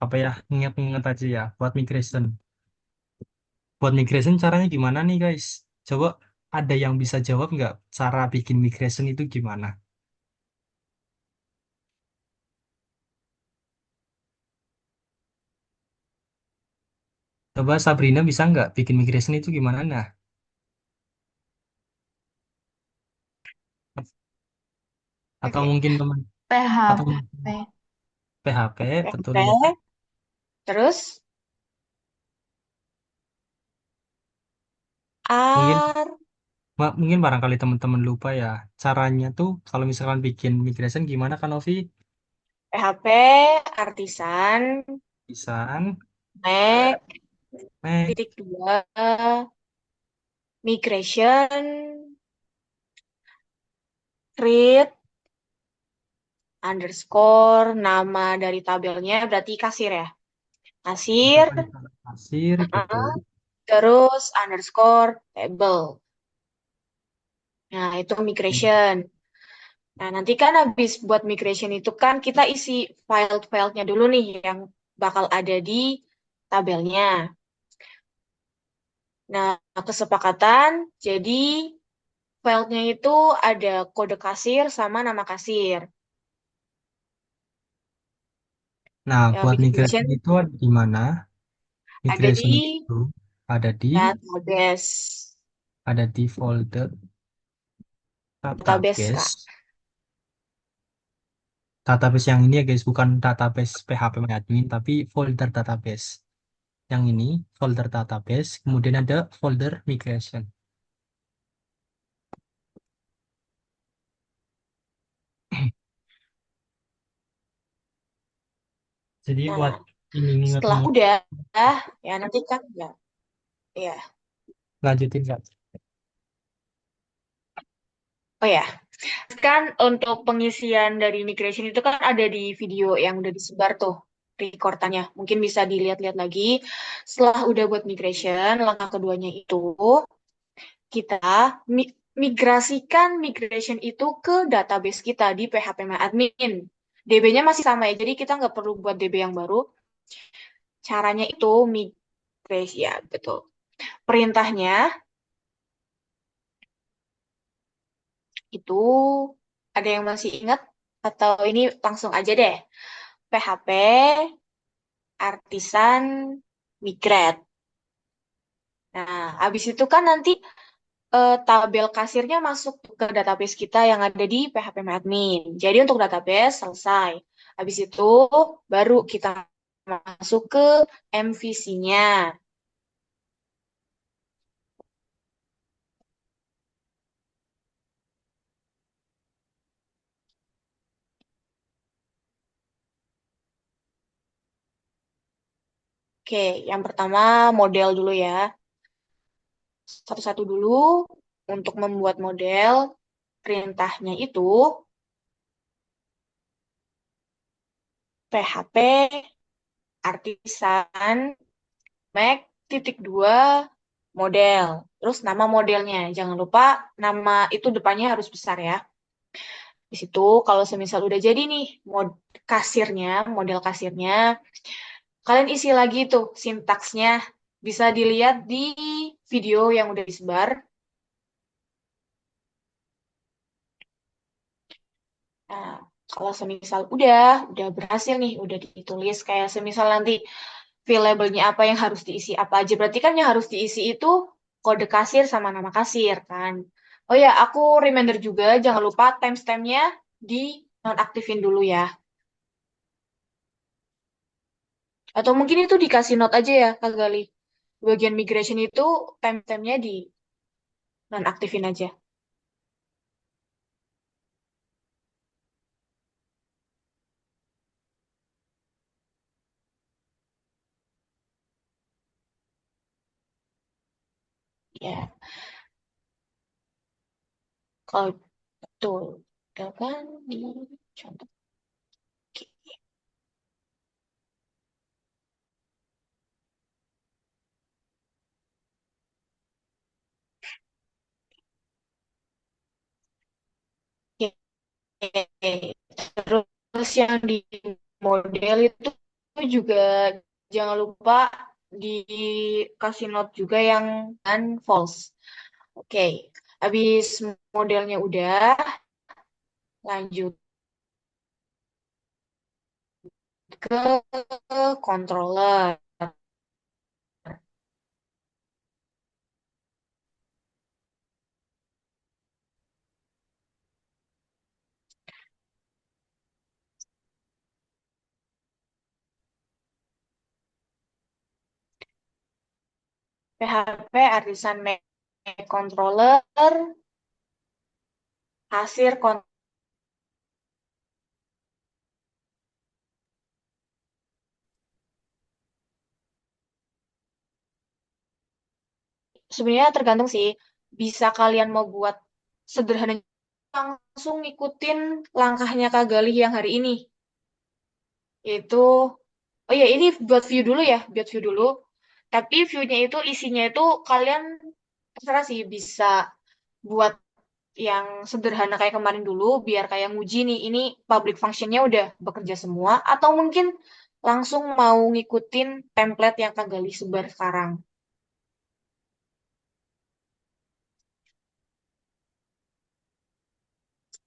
[SPEAKER 3] apa ya? Ingat-ingat aja ya, buat migration. Buat migration caranya gimana nih guys? Coba ada yang bisa jawab nggak cara bikin migration itu gimana? Coba Sabrina bisa nggak bikin migration itu gimana? Nah, atau
[SPEAKER 1] Oke,
[SPEAKER 3] mungkin teman atau mungkin
[SPEAKER 2] PHP.
[SPEAKER 3] PHP betul ya.
[SPEAKER 1] PHP. Terus
[SPEAKER 3] Mungkin
[SPEAKER 1] R,
[SPEAKER 3] mungkin barangkali teman-teman lupa ya caranya tuh kalau misalkan bikin migration gimana kan Novi?
[SPEAKER 1] PHP, artisan,
[SPEAKER 3] Pisan,
[SPEAKER 1] Mac,
[SPEAKER 3] next,
[SPEAKER 1] titik dua, migration, create, underscore, nama dari tabelnya berarti kasir ya. Kasir,
[SPEAKER 3] misalkan misalkan kasir,
[SPEAKER 1] uh-uh,
[SPEAKER 3] betul.
[SPEAKER 1] terus underscore, table. Nah, itu migration. Nah, nanti kan habis buat migration itu kan kita isi file-filenya dulu nih yang bakal ada di tabelnya. Nah, kesepakatan jadi filenya itu ada kode kasir sama nama kasir.
[SPEAKER 3] Nah,
[SPEAKER 1] Ya,
[SPEAKER 3] buat migration
[SPEAKER 1] migration
[SPEAKER 3] itu ada di mana?
[SPEAKER 1] ada
[SPEAKER 3] Migration
[SPEAKER 1] di
[SPEAKER 3] itu
[SPEAKER 1] database.
[SPEAKER 3] ada di folder
[SPEAKER 1] Database, Kak.
[SPEAKER 3] database. Database yang ini ya guys, bukan database PHP admin, tapi folder database. Yang ini folder database, kemudian ada folder migration. Jadi buat
[SPEAKER 1] Nah,
[SPEAKER 3] ini
[SPEAKER 1] setelah
[SPEAKER 3] ingat-ingat
[SPEAKER 1] udah, ya nanti kan ya.
[SPEAKER 3] lanjutin Kak.
[SPEAKER 1] Oh ya, kan untuk pengisian dari migration itu kan ada di video yang udah disebar tuh rekordannya. Mungkin bisa dilihat-lihat lagi. Setelah udah buat migration, langkah keduanya itu kita migrasikan migration itu ke database kita di PHP admin. DB-nya masih sama ya, jadi kita nggak perlu buat DB yang baru. Caranya itu migrasi ya, betul. Perintahnya itu ada yang masih ingat atau ini langsung aja deh. PHP artisan migrate. Nah, habis itu kan nanti tabel kasirnya masuk ke database kita yang ada di PHP admin. Jadi untuk database selesai. Habis itu baru kita masuk ke MVC-nya. Oke, yang pertama model dulu ya. Satu-satu dulu untuk membuat model. Perintahnya itu PHP artisan Mac titik dua model. Terus nama modelnya. Jangan lupa nama itu depannya harus besar ya. Di situ kalau semisal udah jadi nih kasirnya, model kasirnya, kalian isi lagi tuh sintaksnya. Bisa dilihat di video yang udah disebar. Nah, kalau semisal udah berhasil nih, udah ditulis kayak semisal nanti labelnya apa yang harus diisi apa aja. Berarti kan yang harus diisi itu kode kasir sama nama kasir kan. Oh ya, aku reminder juga jangan lupa timestampnya di nonaktifin dulu ya. Atau mungkin itu dikasih note aja ya, Kak Gali. Bagian migration itu timestampnya di nonaktifin aja. Ya, kalau betul. Kan di contoh. Oke. Terus yang di model itu juga jangan lupa dikasih note juga yang kan false. Oke, habis modelnya udah, lanjut ke controller. PHP Artisan Make Controller, hasil sebenarnya tergantung sih. Bisa kalian mau buat sederhana langsung ngikutin langkahnya Kak Galih yang hari ini. Itu, oh ya ini buat view dulu ya, buat view dulu. Tapi view-nya itu isinya itu kalian terserah sih bisa buat yang sederhana kayak kemarin dulu, biar kayak nguji nih, ini public function-nya udah bekerja semua, atau mungkin langsung mau ngikutin template yang Kak Galih sebar sekarang.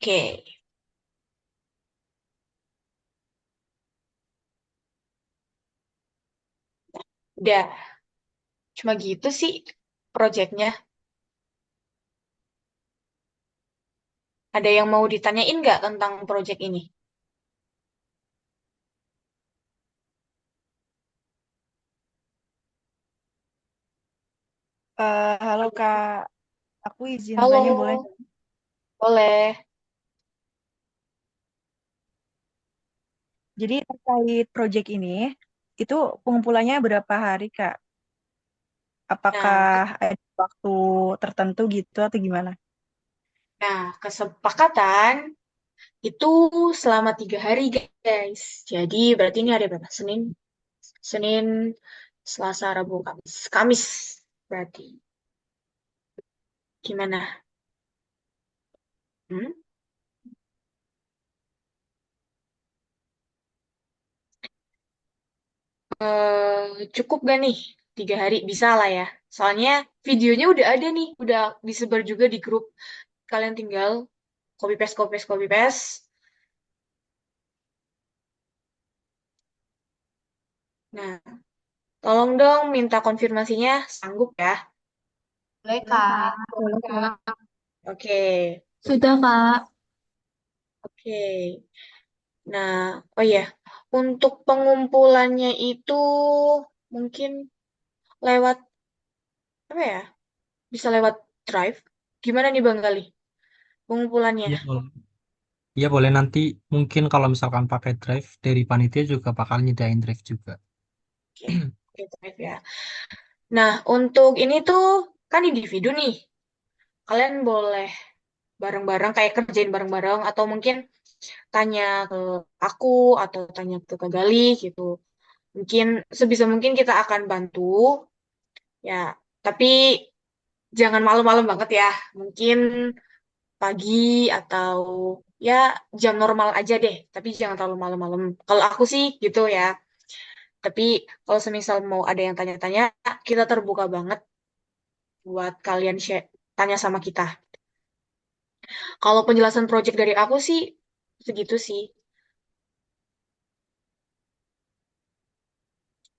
[SPEAKER 1] Oke, udah. Cuma gitu sih projectnya. Ada yang mau ditanyain nggak tentang project ini?
[SPEAKER 4] Halo Kak, aku izin tanya boleh?
[SPEAKER 1] Halo, boleh.
[SPEAKER 4] Jadi terkait project ini, itu pengumpulannya berapa hari Kak?
[SPEAKER 1] Nah,
[SPEAKER 4] Apakah ada waktu tertentu gitu atau gimana?
[SPEAKER 1] kesepakatan itu selama 3 hari, guys. Jadi berarti ini hari berapa? Senin, Selasa, Rabu, Kamis. Kamis berarti. Gimana? Hmm? Cukup gak nih 3 hari? Bisa lah ya. Soalnya videonya udah ada nih, udah disebar juga di grup. Kalian tinggal copy paste, copy paste, copy paste. Nah, tolong dong minta konfirmasinya sanggup ya.
[SPEAKER 2] Boleh, Kak.
[SPEAKER 4] Boleh, Kak.
[SPEAKER 1] Oke,
[SPEAKER 2] Sudah, Kak.
[SPEAKER 1] oke. Nah, oh ya, untuk pengumpulannya itu mungkin lewat apa ya? Bisa lewat Drive. Gimana nih Bang Gali? Pengumpulannya.
[SPEAKER 3] Iya boleh. Iya boleh nanti mungkin kalau misalkan pakai Drive dari panitia juga bakal nyediain Drive juga.
[SPEAKER 1] Oke. Gitu ya. Nah, untuk ini tuh kan individu nih. Kalian boleh bareng-bareng kayak kerjain bareng-bareng atau mungkin tanya ke aku atau tanya ke Kak Gali gitu. Mungkin sebisa mungkin kita akan bantu ya, tapi jangan malam-malam banget ya. Mungkin pagi atau ya jam normal aja deh, tapi jangan terlalu malam-malam. Kalau aku sih gitu ya. Tapi kalau semisal mau ada yang tanya-tanya, kita terbuka banget buat kalian share, tanya sama kita. Kalau penjelasan project dari aku sih segitu sih.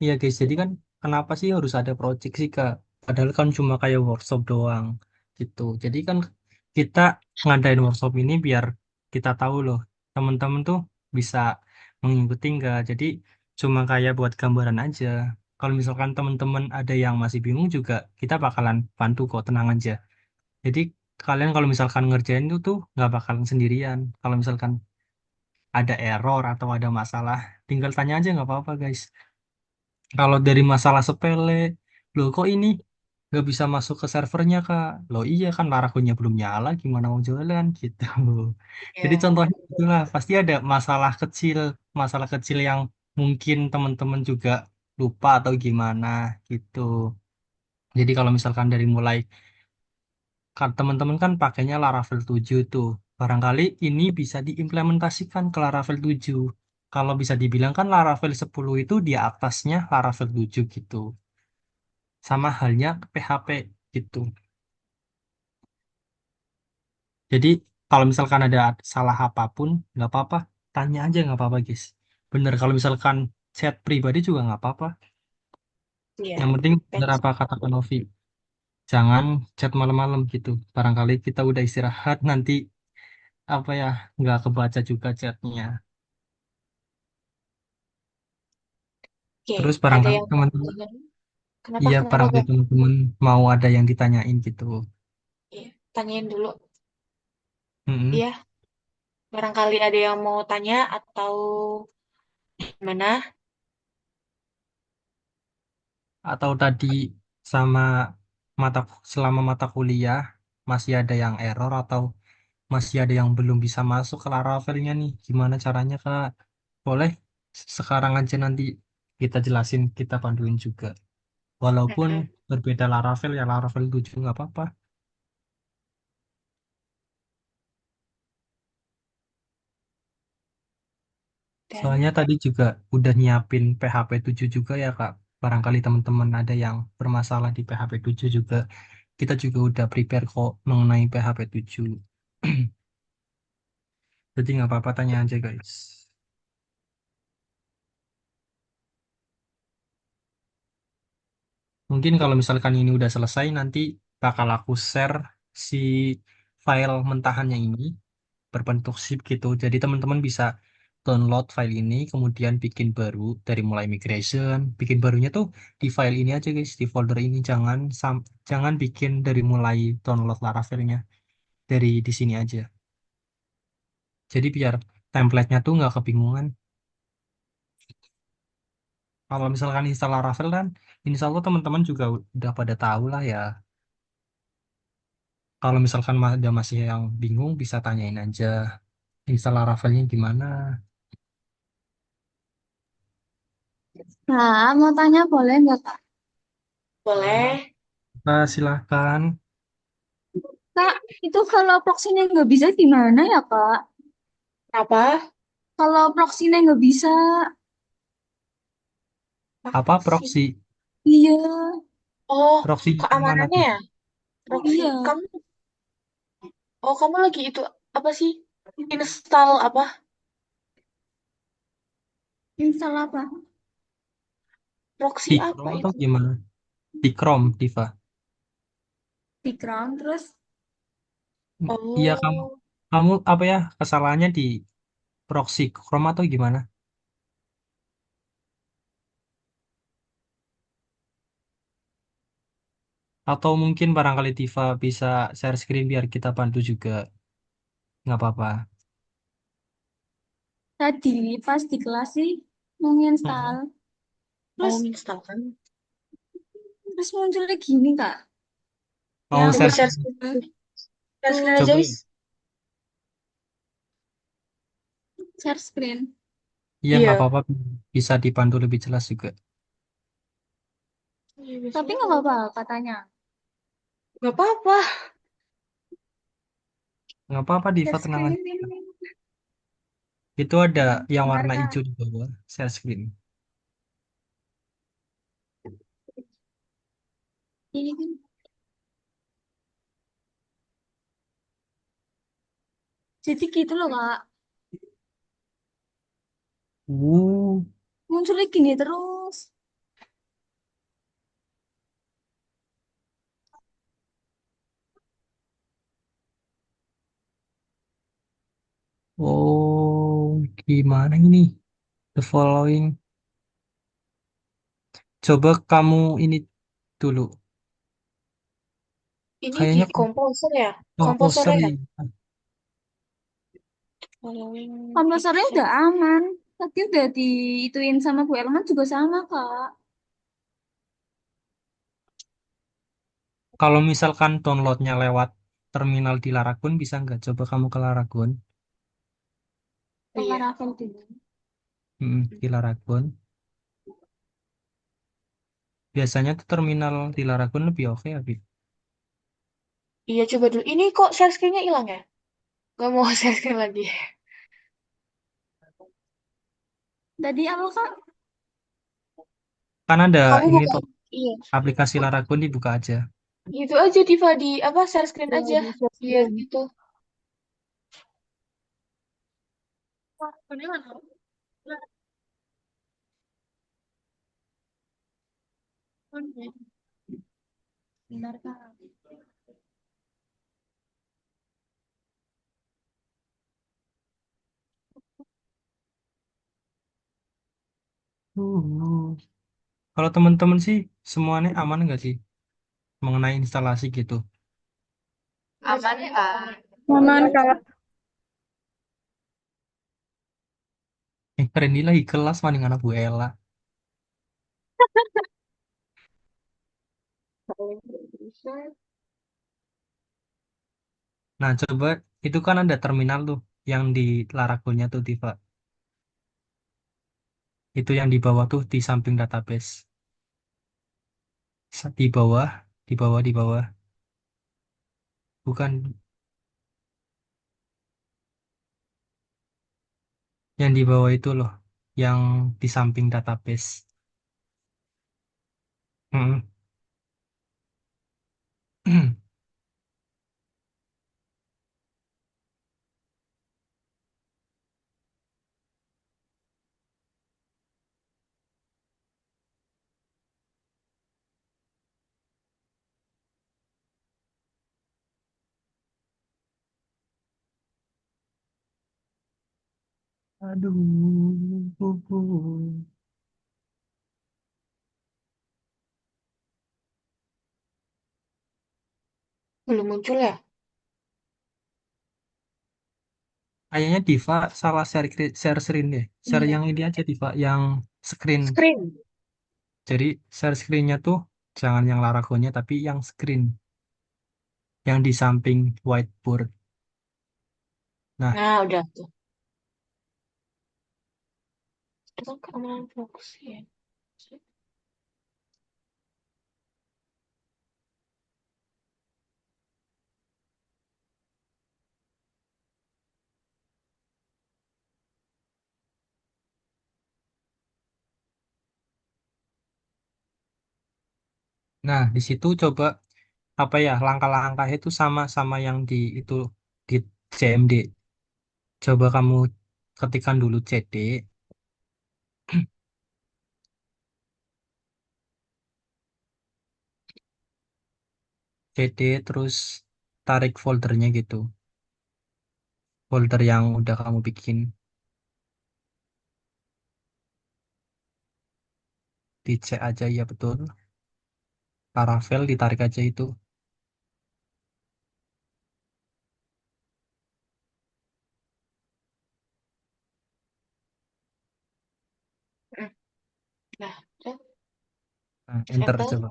[SPEAKER 3] Iya guys, jadi kan kenapa sih harus ada project sih Kak? Padahal kan cuma kayak workshop doang gitu. Jadi kan kita ngadain workshop ini biar kita tahu loh, teman-teman tuh bisa mengikuti nggak. Jadi cuma kayak buat gambaran aja. Kalau misalkan teman-teman ada yang masih bingung juga, kita bakalan bantu kok, tenang aja. Jadi kalian kalau misalkan ngerjain itu tuh nggak bakalan sendirian. Kalau misalkan ada error atau ada masalah, tinggal tanya aja nggak apa-apa guys. Kalau dari masalah sepele, loh kok ini nggak bisa masuk ke servernya Kak? Loh iya kan Laravelnya belum nyala, gimana mau jualan gitu. Jadi
[SPEAKER 1] Ya,
[SPEAKER 3] contohnya itulah, pasti ada masalah kecil yang mungkin teman-teman juga lupa atau gimana gitu. Jadi kalau misalkan dari mulai, kan teman-teman kan pakainya Laravel 7 tuh. Barangkali ini bisa diimplementasikan ke Laravel 7. Kalau bisa dibilang kan Laravel 10 itu di atasnya Laravel 7 gitu. Sama halnya PHP gitu. Jadi kalau misalkan ada salah apapun, nggak apa-apa, tanya aja nggak apa-apa guys. Bener kalau misalkan chat pribadi juga nggak apa-apa. Yang
[SPEAKER 1] ya.
[SPEAKER 3] penting bener apa kata Kak Novi, jangan chat malam-malam gitu. Barangkali kita udah istirahat nanti apa ya nggak kebaca juga chatnya.
[SPEAKER 1] Oke,
[SPEAKER 3] Terus
[SPEAKER 1] ada
[SPEAKER 3] barangkali
[SPEAKER 1] yang mau
[SPEAKER 3] teman-teman,
[SPEAKER 1] tanya? Kenapa?
[SPEAKER 3] iya
[SPEAKER 1] Kenapa,
[SPEAKER 3] barangkali
[SPEAKER 1] Bang?
[SPEAKER 3] teman-teman mau ada yang ditanyain gitu.
[SPEAKER 1] Iya, tanyain dulu.
[SPEAKER 3] Mm-mm.
[SPEAKER 1] Iya, barangkali ada yang mau tanya atau gimana?
[SPEAKER 3] Atau tadi sama mata selama mata kuliah masih ada yang error atau masih ada yang belum bisa masuk ke Laravelnya nih. Gimana caranya, Kak? Boleh sekarang aja nanti kita jelasin, kita panduin juga. Walaupun
[SPEAKER 1] Mm-mm.
[SPEAKER 3] berbeda Laravel ya Laravel 7 nggak apa-apa.
[SPEAKER 1] Dan
[SPEAKER 3] Soalnya tadi juga udah nyiapin PHP 7 juga ya, Kak. Barangkali teman-teman ada yang bermasalah di PHP 7 juga. Kita juga udah prepare kok mengenai PHP 7. Jadi nggak apa-apa, tanya aja, guys. Mungkin kalau misalkan ini udah selesai, nanti bakal aku share si file mentahannya ini berbentuk zip gitu. Jadi teman-teman bisa download file ini, kemudian bikin baru dari mulai migration. Bikin barunya tuh di file ini aja guys, di folder ini. Jangan bikin dari mulai download Laravelnya dari di sini aja. Jadi biar template-nya tuh nggak kebingungan. Kalau misalkan install Laravel kan, insya Allah teman-teman juga udah pada tahu lah ya. Kalau misalkan ada masih yang bingung, bisa tanyain aja install Laravelnya gimana.
[SPEAKER 2] Nah, mau tanya boleh nggak Kak?
[SPEAKER 1] boleh.
[SPEAKER 3] Nah, silahkan.
[SPEAKER 2] Kak, itu kalau proxy-nya nggak bisa gimana ya Kak?
[SPEAKER 1] Apa?
[SPEAKER 2] Kalau proxy-nya nggak bisa,
[SPEAKER 3] Apa
[SPEAKER 1] Proxy.
[SPEAKER 3] proxy?
[SPEAKER 2] iya,
[SPEAKER 1] Oh,
[SPEAKER 3] Proxy yang mana
[SPEAKER 1] keamanannya
[SPEAKER 3] tuh?
[SPEAKER 1] ya? Proxy.
[SPEAKER 2] iya,
[SPEAKER 1] Kamu lagi itu apa sih? Install apa?
[SPEAKER 2] install apa?
[SPEAKER 1] Proxy
[SPEAKER 3] Di
[SPEAKER 1] apa
[SPEAKER 3] Chrome atau
[SPEAKER 1] itu?
[SPEAKER 3] gimana? Di Chrome, Diva.
[SPEAKER 2] Di ground terus
[SPEAKER 3] Iya, kamu
[SPEAKER 1] Oh,
[SPEAKER 3] kamu apa ya kesalahannya di proxy Chrome atau gimana? Atau mungkin barangkali Diva bisa share screen biar kita bantu juga. Nggak apa-apa.
[SPEAKER 2] tadi pas di kelas sih menginstal.
[SPEAKER 3] Mm-mm.
[SPEAKER 2] Terus
[SPEAKER 1] Mau install kan?
[SPEAKER 2] terus munculnya gini Kak.
[SPEAKER 3] Mau
[SPEAKER 2] Yang
[SPEAKER 1] Coba
[SPEAKER 3] share
[SPEAKER 1] share
[SPEAKER 3] screen?
[SPEAKER 1] screen. Share
[SPEAKER 2] tuh
[SPEAKER 1] screen aja,
[SPEAKER 3] Coba.
[SPEAKER 1] Wis.
[SPEAKER 2] share screen.
[SPEAKER 3] Iya, nggak
[SPEAKER 1] Iya.
[SPEAKER 3] apa-apa. Bisa dipandu lebih jelas juga.
[SPEAKER 1] Iya,
[SPEAKER 2] Tapi
[SPEAKER 1] biasanya
[SPEAKER 2] nggak
[SPEAKER 1] kalau
[SPEAKER 2] apa-apa katanya.
[SPEAKER 1] nggak apa-apa.
[SPEAKER 3] Nggak apa-apa,
[SPEAKER 2] Share
[SPEAKER 3] Diva, tenang
[SPEAKER 2] screen
[SPEAKER 3] aja.
[SPEAKER 2] ini.
[SPEAKER 3] Itu ada yang
[SPEAKER 2] Bentar
[SPEAKER 3] warna
[SPEAKER 2] Kak.
[SPEAKER 3] hijau di bawah, share screen.
[SPEAKER 2] Ini kan. Jadi gitu loh Kak.
[SPEAKER 3] Uh,
[SPEAKER 2] Munculnya gini terus.
[SPEAKER 3] oh, gimana ini? The following. Coba kamu ini dulu.
[SPEAKER 1] Ini di
[SPEAKER 3] Kayaknya
[SPEAKER 1] komposer ya?
[SPEAKER 3] komposer
[SPEAKER 1] Komposernya ya?
[SPEAKER 3] ya.
[SPEAKER 1] Following
[SPEAKER 2] Kompresornya
[SPEAKER 1] pixel.
[SPEAKER 2] udah aman. Tadi udah diituin sama Bu Elman juga sama Kak.
[SPEAKER 3] Kalau misalkan downloadnya lewat terminal di Laragun, bisa nggak? Coba kamu ke Laragun.
[SPEAKER 2] Ke
[SPEAKER 1] Iya.
[SPEAKER 2] Ravel dulu.
[SPEAKER 3] Di Laragun. Biasanya tuh terminal di Laragun lebih oke ya, Bi.
[SPEAKER 1] Iya, coba dulu. Ini kok share screen-nya hilang ya? Gak mau share screen lagi.
[SPEAKER 2] Tadi apa Kak?
[SPEAKER 3] Kan ada
[SPEAKER 1] Kamu
[SPEAKER 3] ini
[SPEAKER 1] buka.
[SPEAKER 3] tuh
[SPEAKER 1] Iya.
[SPEAKER 3] aplikasi Laragun dibuka aja.
[SPEAKER 1] Itu aja Diva di apa share screen
[SPEAKER 2] Udah
[SPEAKER 1] aja.
[SPEAKER 2] di share
[SPEAKER 1] Biar
[SPEAKER 2] screen.
[SPEAKER 1] gitu.
[SPEAKER 2] Bentar Kak.
[SPEAKER 3] Uh. Kalau teman-teman sih semuanya aman nggak sih mengenai instalasi gitu?
[SPEAKER 1] Aman ya.
[SPEAKER 2] Aman Kak.
[SPEAKER 3] Keren ini lagi kelas maning anak Bu Ella. Nah, coba itu kan ada terminal tuh yang di Laragonya tuh, Diva. Itu yang di bawah tuh di samping database. Di bawah, di bawah, di bawah. Bukan yang di bawah itu loh, yang di samping database. Mm. Aduh.
[SPEAKER 1] Belum muncul ya?
[SPEAKER 3] Kayaknya Diva salah share, share screen deh. Share
[SPEAKER 1] Iya.
[SPEAKER 3] yang ini aja, Diva, yang screen.
[SPEAKER 1] Screen.
[SPEAKER 3] Jadi share screen-nya tuh jangan yang Laragonya tapi yang screen, yang di samping whiteboard. Nah,
[SPEAKER 1] Nah, udah tuh. Itu kan keamanan proxy ya.
[SPEAKER 3] nah, di situ coba apa ya langkah-langkah itu sama-sama yang di itu di CMD. Coba kamu ketikkan dulu CD, CD terus tarik foldernya gitu. Folder yang udah kamu bikin, dicek aja ya betul. Laravel ditarik aja itu.
[SPEAKER 1] Hmm. Nah, udah.
[SPEAKER 3] enter
[SPEAKER 1] enter.
[SPEAKER 3] coba.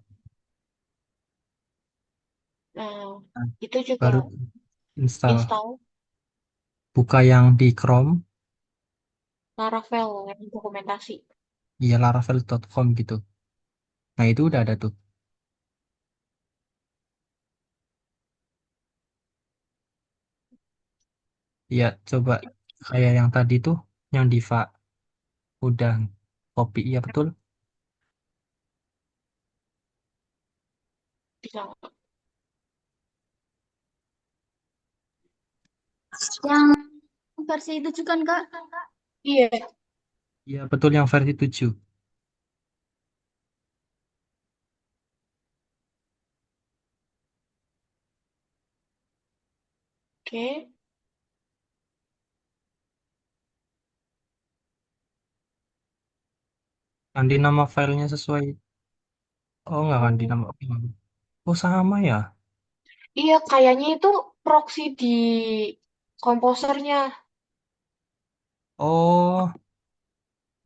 [SPEAKER 1] Nah,
[SPEAKER 3] Nah,
[SPEAKER 1] itu juga
[SPEAKER 3] baru install.
[SPEAKER 1] install
[SPEAKER 3] Buka yang di Chrome,
[SPEAKER 1] Laravel yang dokumentasi.
[SPEAKER 3] ya laravel.com gitu. Nah, itu udah ada tuh. Ya, coba kayak yang tadi tuh, yang Diva udah copy, iya betul.
[SPEAKER 1] Bisa.
[SPEAKER 2] Yang versi itu juga kan Kak?
[SPEAKER 1] Iya,
[SPEAKER 3] Iya, betul yang versi 7.
[SPEAKER 1] oke.
[SPEAKER 3] Ganti nama filenya sesuai. Oh, nggak ganti
[SPEAKER 1] Oh,
[SPEAKER 3] nama. Oh, sama ya.
[SPEAKER 1] iya, kayaknya itu proxy di komposernya.
[SPEAKER 3] Oh,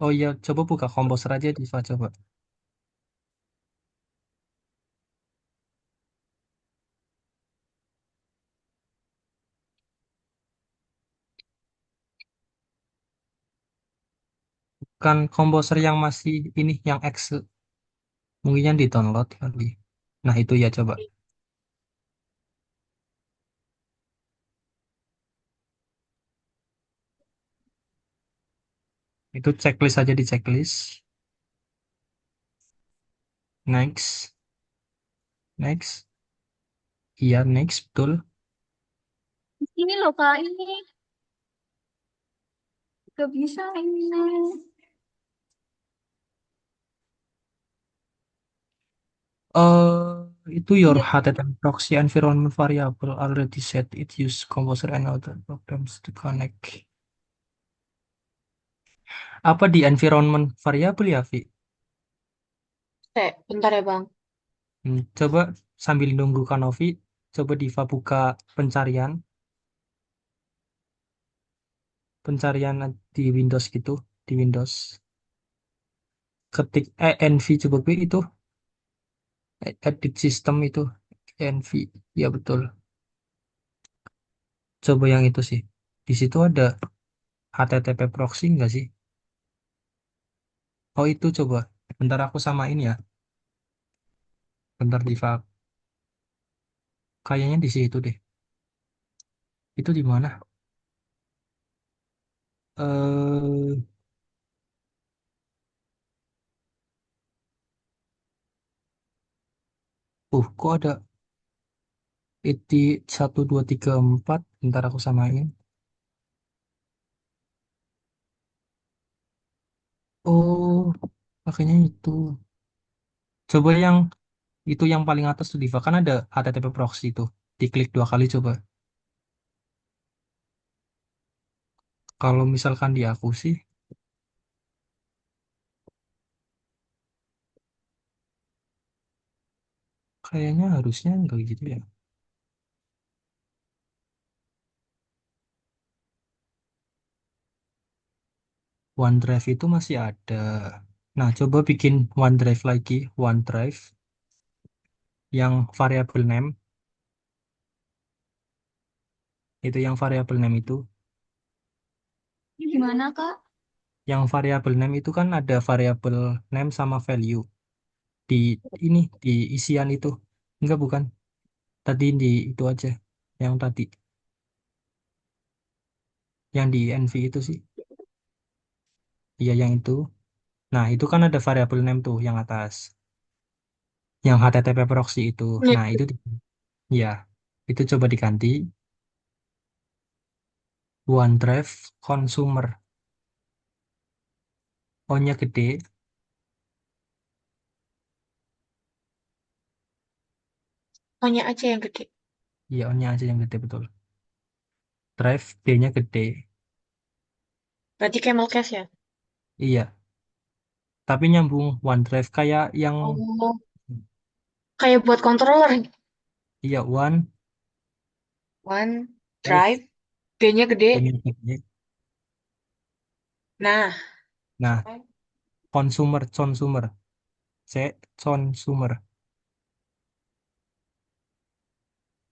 [SPEAKER 3] oh iya, coba buka Composer aja Diva coba. Kan Composer yang masih ini yang X mungkin yang di download kali. Nah, itu ya coba. Itu checklist aja di checklist. Next, next. Iya, next betul.
[SPEAKER 2] Ini loh Kak, ini gak bisa ini.
[SPEAKER 3] Itu your
[SPEAKER 2] Iya.
[SPEAKER 3] HTTP proxy environment variable already set it use Composer and other programs to connect. Apa di environment variable ya, Vi?
[SPEAKER 1] Bentar ya, Bang.
[SPEAKER 3] Coba sambil nunggu Kanovi, coba Diva buka pencarian, pencarian di Windows gitu, di Windows. Ketik env coba gue itu, edit system itu, env, ya betul. Coba yang itu sih. Di situ ada HTTP proxy nggak sih? Oh itu coba. Bentar aku samain ya. Bentar Diva. Kayaknya di situ deh. Itu di mana? Eh, kok ada iti 1234. Bentar aku samain. Oh, makanya itu. Coba yang itu yang paling atas tuh Diva. Kan ada HTTP proxy itu. Diklik 2 kali coba. Kalau misalkan di aku sih, kayaknya harusnya enggak gitu ya. OneDrive itu masih ada. Nah, coba bikin OneDrive lagi. OneDrive yang variable name. Itu yang variable name itu.
[SPEAKER 2] Ini gimana Kak?
[SPEAKER 3] Yang variable name itu kan ada variable name sama value. Di ini, di isian itu. Enggak, bukan. Tadi di itu aja. Yang tadi. Yang di NV itu sih. Iya, yang itu. Nah, itu kan ada variable name tuh yang atas. Yang HTTP proxy itu.
[SPEAKER 1] Iya.
[SPEAKER 3] Nah, itu ya. Itu coba diganti OneDrive consumer. O-nya gede,
[SPEAKER 1] Hanya aja yang gede.
[SPEAKER 3] ya O-nya aja yang gede betul. Drive D-nya gede.
[SPEAKER 1] Berarti camel case ya?
[SPEAKER 3] Iya, tapi nyambung OneDrive kayak yang
[SPEAKER 1] Oh, kayak buat controller.
[SPEAKER 3] iya One
[SPEAKER 1] One,
[SPEAKER 3] Drive
[SPEAKER 1] drive, D-nya gede.
[SPEAKER 3] D-nya gede.
[SPEAKER 1] Nah,
[SPEAKER 3] Nah, consumer consumer. C. Consumer.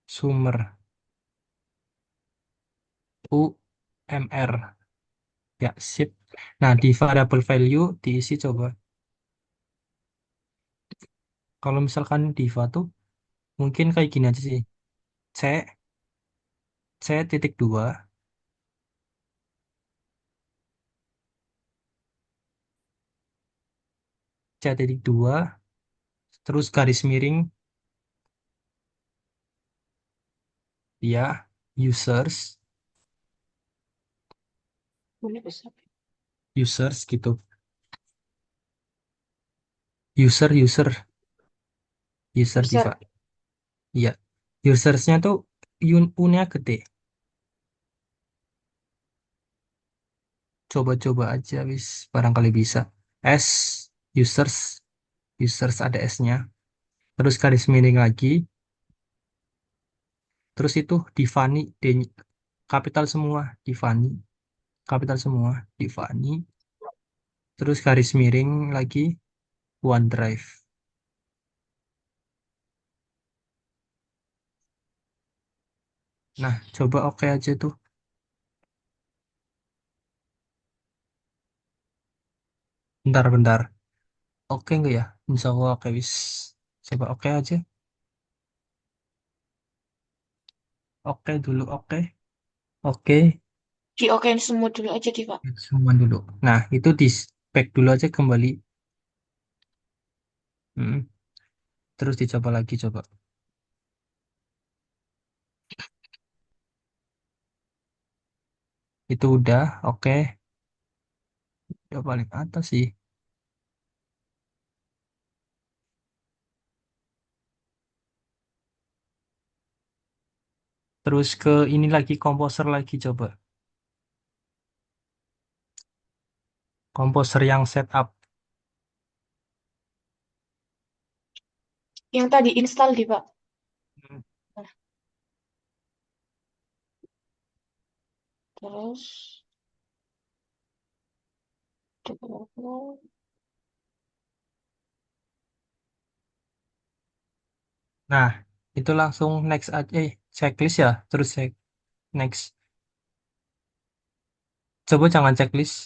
[SPEAKER 3] Sumer. UMR. Ya, sip. Nah, di variable value diisi coba. Kalau misalkan diva tuh mungkin kayak gini aja sih. C, C titik 2, C titik 2, terus garis miring, ya, users,
[SPEAKER 1] Ini bisa.
[SPEAKER 3] users gitu. User diva.
[SPEAKER 1] User.
[SPEAKER 3] Iya. Usersnya tuh U-nya gede. Coba-coba aja, wis. Barangkali bisa. S, users, users ada S-nya. Terus garis miring lagi. Terus itu Divani, D, kapital semua, Divani. Kapital semua, Divani. Terus garis miring lagi, OneDrive. Nah, coba oke aja tuh. Bentar-bentar. Oke nggak ya? Insya Allah oke, wis. Coba oke aja. Oke dulu, oke. Oke,
[SPEAKER 1] Di okein semua dulu aja, Diva.
[SPEAKER 3] semua dulu. Nah, itu di spek dulu aja kembali. Mm. Terus dicoba lagi, coba. Itu udah, oke. Udah paling atas sih. Terus ke ini lagi, komposer lagi, coba. Komposer yang setup.
[SPEAKER 1] Yang tadi install, Diva.
[SPEAKER 3] Hmm.
[SPEAKER 1] Nah, terus development.
[SPEAKER 3] Nah, itu langsung next aja. Checklist ya. Terus next. Coba jangan checklist.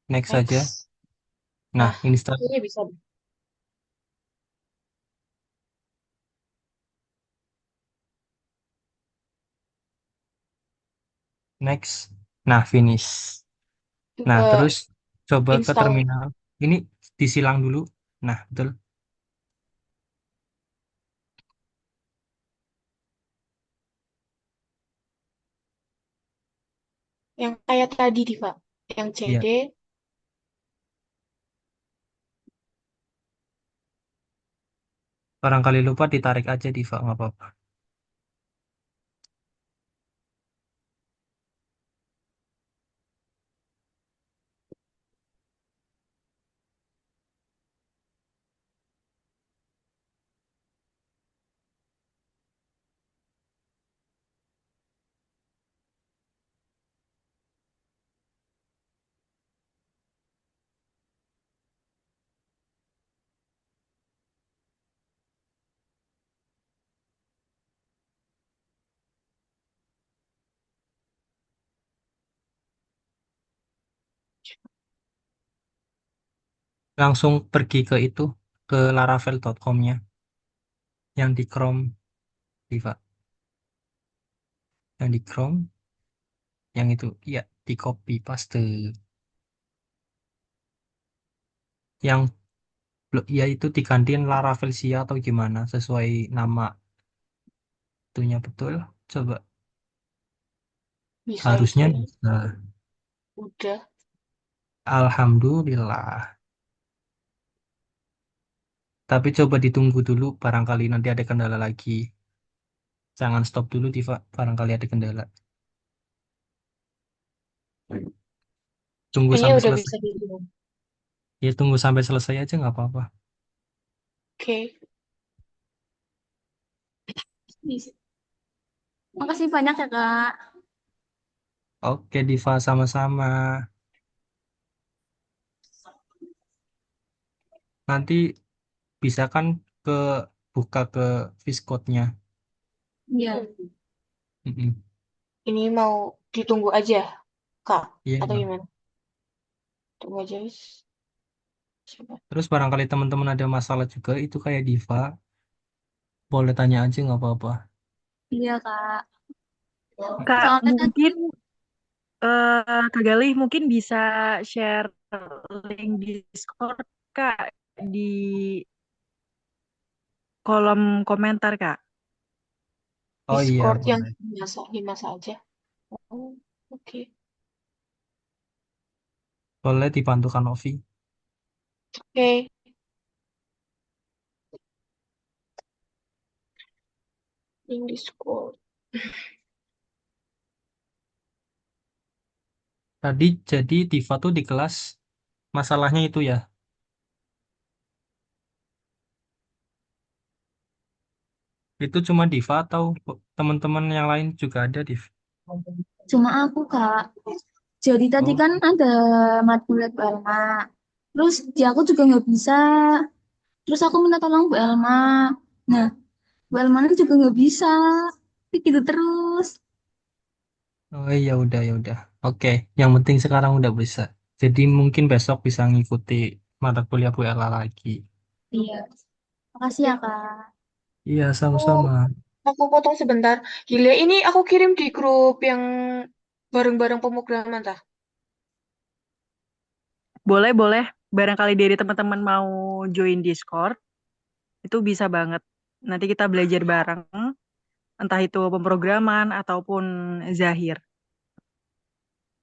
[SPEAKER 3] Next aja.
[SPEAKER 1] Next.
[SPEAKER 3] Nah,
[SPEAKER 1] Nah,
[SPEAKER 3] install.
[SPEAKER 1] ini bisa.
[SPEAKER 3] Next. Nah, finish. Nah,
[SPEAKER 1] Coba
[SPEAKER 3] terus coba ke
[SPEAKER 1] install.
[SPEAKER 3] terminal. Ini disilang dulu. Nah, betul.
[SPEAKER 1] Yang kayak tadi, Diva. Yang
[SPEAKER 3] Iya.
[SPEAKER 1] CD.
[SPEAKER 3] Barangkali lupa ditarik aja Diva, nggak apa-apa. Langsung pergi ke itu, ke laravel.com-nya, yang di Chrome, Diva. Yang di Chrome, yang itu, ya, di copy paste. Yang, ya itu digantiin Laravel Sia atau gimana, sesuai nama itunya betul. Coba,
[SPEAKER 1] Bisa
[SPEAKER 3] harusnya
[SPEAKER 1] itu.
[SPEAKER 3] bisa.
[SPEAKER 1] Udah.
[SPEAKER 3] Alhamdulillah. Tapi coba ditunggu dulu, barangkali nanti ada kendala lagi. Jangan stop dulu, Diva, barangkali ada kendala. Tunggu
[SPEAKER 1] Kayaknya
[SPEAKER 3] sampai
[SPEAKER 1] udah
[SPEAKER 3] selesai.
[SPEAKER 1] bisa dulu.
[SPEAKER 3] Ya, tunggu sampai selesai aja nggak apa-apa.
[SPEAKER 1] Oke.
[SPEAKER 2] Makasih banyak ya, Kak.
[SPEAKER 3] Oke, Diva, sama-sama. nanti bisa kan ke buka ke Viscode-nya.
[SPEAKER 2] Iya.
[SPEAKER 3] Mm-mm.
[SPEAKER 1] Ini mau ditunggu aja, Kak, atau
[SPEAKER 3] Iya.
[SPEAKER 1] gimana? Tunggu aja, wis. Coba.
[SPEAKER 3] Terus barangkali teman-teman ada masalah juga itu kayak Diva, boleh tanya aja nggak apa-apa.
[SPEAKER 2] Iya, Kak.
[SPEAKER 4] Kak,
[SPEAKER 2] Soalnya
[SPEAKER 4] mungkin Kak Galih mungkin bisa share link Discord Kak di kolom komentar Kak.
[SPEAKER 3] Oh iya,
[SPEAKER 1] Discord yang
[SPEAKER 3] boleh.
[SPEAKER 1] dimasak aja. Oh, oke.
[SPEAKER 3] Boleh dibantu Kak Novi.
[SPEAKER 1] Oke, link Discord.
[SPEAKER 3] Tadi jadi Diva tuh di kelas masalahnya itu ya. Itu cuma Diva atau teman-teman yang lain juga ada, Div?
[SPEAKER 2] cuma aku, Kak. Jadi tadi
[SPEAKER 3] Oh,
[SPEAKER 2] kan ada matkul Bu Elma. Terus dia aku juga nggak bisa. Terus aku minta tolong Bu Elma. Nah, Bu Elma itu juga nggak bisa. Gitu terus.
[SPEAKER 3] oh iya udah ya udah. Oke, yang penting sekarang udah bisa. Jadi mungkin besok bisa ngikuti mata kuliah Bu Ella lagi.
[SPEAKER 2] Iya. Makasih ya, Kak.
[SPEAKER 3] Iya,
[SPEAKER 1] Oh,
[SPEAKER 3] sama-sama.
[SPEAKER 1] aku potong sebentar. Gila, ini aku kirim di grup yang bareng-bareng pemrograman, tah.
[SPEAKER 4] Boleh, boleh. Barangkali dari teman-teman mau join Discord, itu bisa banget. Nanti kita belajar bareng, entah itu pemrograman ataupun Zahir.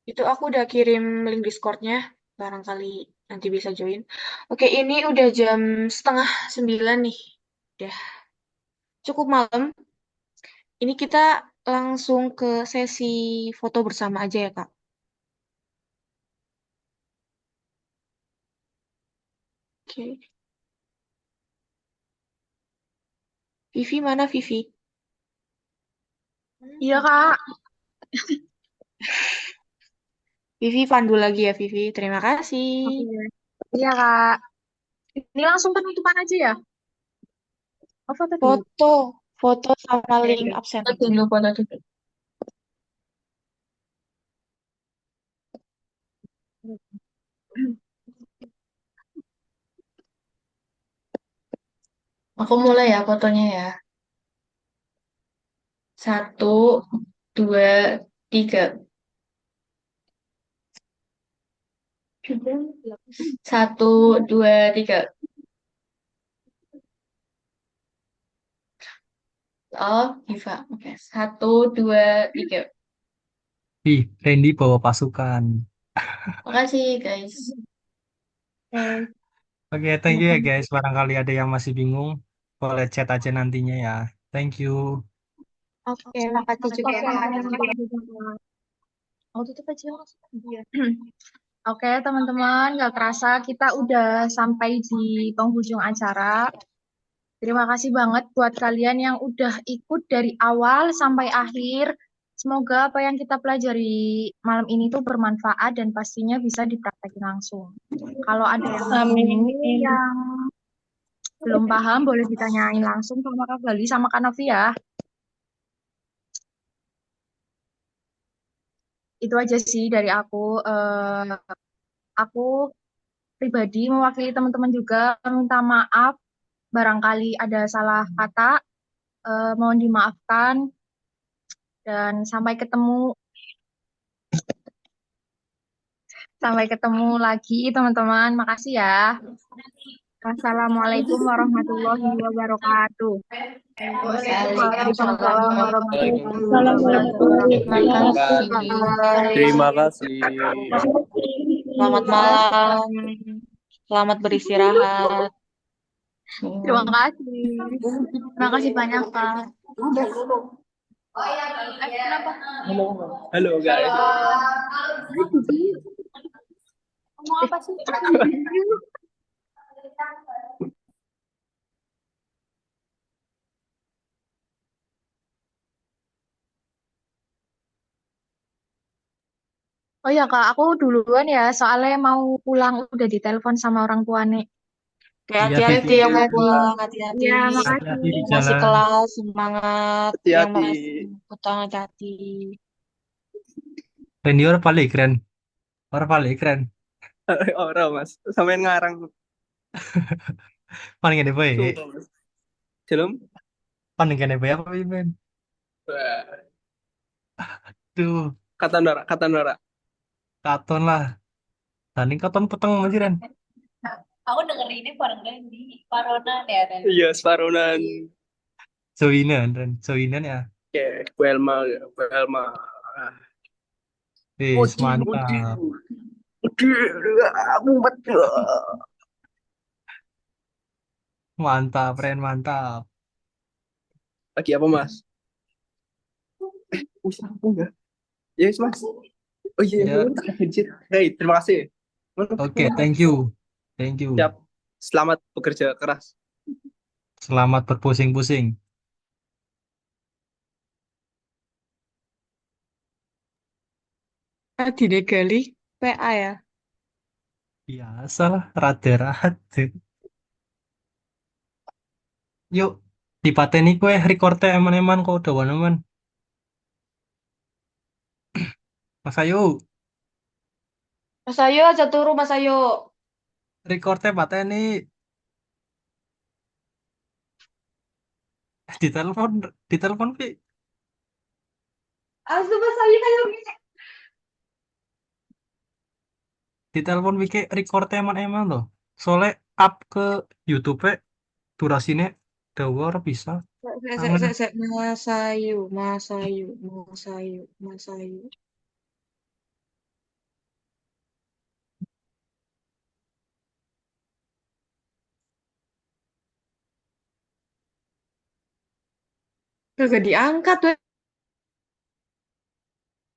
[SPEAKER 1] Itu aku udah kirim link Discord-nya. Barangkali nanti bisa join. Oke, ini udah jam setengah 9 nih. Udah cukup malam. Ini kita langsung ke sesi foto bersama aja ya, Kak. Oke. Vivi mana Vivi?
[SPEAKER 2] Iya, Kak.
[SPEAKER 1] Vivi pandu lagi ya, Vivi. Terima kasih.
[SPEAKER 2] Oke. Iya, Kak. Ini langsung penutupan aja ya? Oh, foto dulu.
[SPEAKER 1] Foto, foto sama
[SPEAKER 2] Oke,
[SPEAKER 1] link
[SPEAKER 2] oke.
[SPEAKER 1] absen.
[SPEAKER 2] Foto dulu, foto dulu. Aku mulai ya fotonya ya. Satu, dua, tiga. Satu, dua, tiga. Oh, Diva. Oke. Satu, dua, tiga.
[SPEAKER 3] Ih, Randy bawa pasukan.
[SPEAKER 2] Makasih, guys.
[SPEAKER 1] Oke.
[SPEAKER 3] Oke, thank you ya guys. Barangkali ada yang masih bingung, boleh chat aja nantinya ya. Thank you.
[SPEAKER 1] Oke,
[SPEAKER 2] Makasih
[SPEAKER 1] makasih
[SPEAKER 2] juga,
[SPEAKER 1] juga,
[SPEAKER 2] Kak.
[SPEAKER 1] Kak.
[SPEAKER 2] Mau tutup aja.
[SPEAKER 1] Iya.
[SPEAKER 2] Oke, teman-teman, nggak kerasa kita udah sampai di penghujung acara. Terima kasih banget buat kalian yang udah ikut dari awal sampai akhir. Semoga apa yang kita pelajari malam ini tuh bermanfaat dan pastinya bisa dipraktekin langsung. Kalau ada yang
[SPEAKER 1] Amin.
[SPEAKER 2] bingung, yang belum paham, boleh ditanyain langsung sama Kak Gali sama Kak Novi ya. Itu aja sih dari aku. Aku pribadi mewakili teman-teman juga minta maaf barangkali ada salah kata, mohon dimaafkan dan sampai ketemu lagi teman-teman. Makasih ya. Wassalamualaikum warahmatullahi wabarakatuh. Waalaikumsalam warahmatullahi
[SPEAKER 5] Waalaikumsalam.
[SPEAKER 2] wabarakatuh.
[SPEAKER 5] Terima kasih. Terima
[SPEAKER 1] Bye.
[SPEAKER 5] kasih.
[SPEAKER 1] Selamat malam. Selamat beristirahat.
[SPEAKER 2] Terima kasih. Terima kasih banyak, Kak.
[SPEAKER 5] Halo guys.
[SPEAKER 2] Ngomong apa sih? Oh ya, Kak, aku duluan ya, soalnya mau pulang udah ditelepon sama orang tua nih.
[SPEAKER 3] Iya,
[SPEAKER 1] Hati-hati
[SPEAKER 3] Vicky.
[SPEAKER 1] yang mau pulang,
[SPEAKER 2] Dadah.
[SPEAKER 1] hati-hati.
[SPEAKER 4] Iya, makasih.
[SPEAKER 3] Hati-hati di
[SPEAKER 1] Yang masih
[SPEAKER 3] jalan.
[SPEAKER 1] kelas, semangat. Yang
[SPEAKER 5] Hati-hati.
[SPEAKER 1] masih utang, hati-hati.
[SPEAKER 3] Randy orang paling keren. Orang paling keren.
[SPEAKER 5] Ora mas, sampean ngarang.
[SPEAKER 3] Paling gede boy.
[SPEAKER 5] Sumpah mas. Jelum.
[SPEAKER 3] Paling gede boy apa Ben?
[SPEAKER 5] Wah,
[SPEAKER 3] Tuh,
[SPEAKER 5] kata Nora, kata Nora.
[SPEAKER 3] katon lah. Tanding katon peteng aja Ren.
[SPEAKER 6] Aku dengerinnya bareng Randy, Paronan ya Ren.
[SPEAKER 5] Iya, Sparonan.
[SPEAKER 3] Soinan Ren. Soinan ya.
[SPEAKER 5] Oke, Welma, Welma. Ah,
[SPEAKER 3] Wis
[SPEAKER 5] Muji, muji.
[SPEAKER 3] mantap.
[SPEAKER 5] Muji, aku betul.
[SPEAKER 3] Mantap, Ren, mantap.
[SPEAKER 5] Lagi apa mas? Usah aku enggak? Yes mas. Oh iya,
[SPEAKER 3] Ya,
[SPEAKER 5] anjir. Hey, terima kasih. Mana?
[SPEAKER 3] oke, thank you. Thank you.
[SPEAKER 5] Siap. Selamat bekerja keras.
[SPEAKER 3] Selamat berpusing-pusing.
[SPEAKER 1] Dine Gali, PA ya.
[SPEAKER 3] Biasalah, rada-rada. Yuk, dipateni kue recordnya eman-eman kok udah eman. Mas Ayu,
[SPEAKER 1] Mas Ayo aja turu, Mas Ayo.
[SPEAKER 3] recordnya pateni. Ditelepon, ditelepon Pi.
[SPEAKER 1] Asu Mas Ayo kayak gini.
[SPEAKER 3] Ditelepon Wiki recordnya eman-eman loh. Soalnya up ke YouTube durasinya dawa ora bisa. Aman.
[SPEAKER 1] Mas Ayu, Mas Ayu, Mas Ayu, Mas Ayu. Kagak diangkat,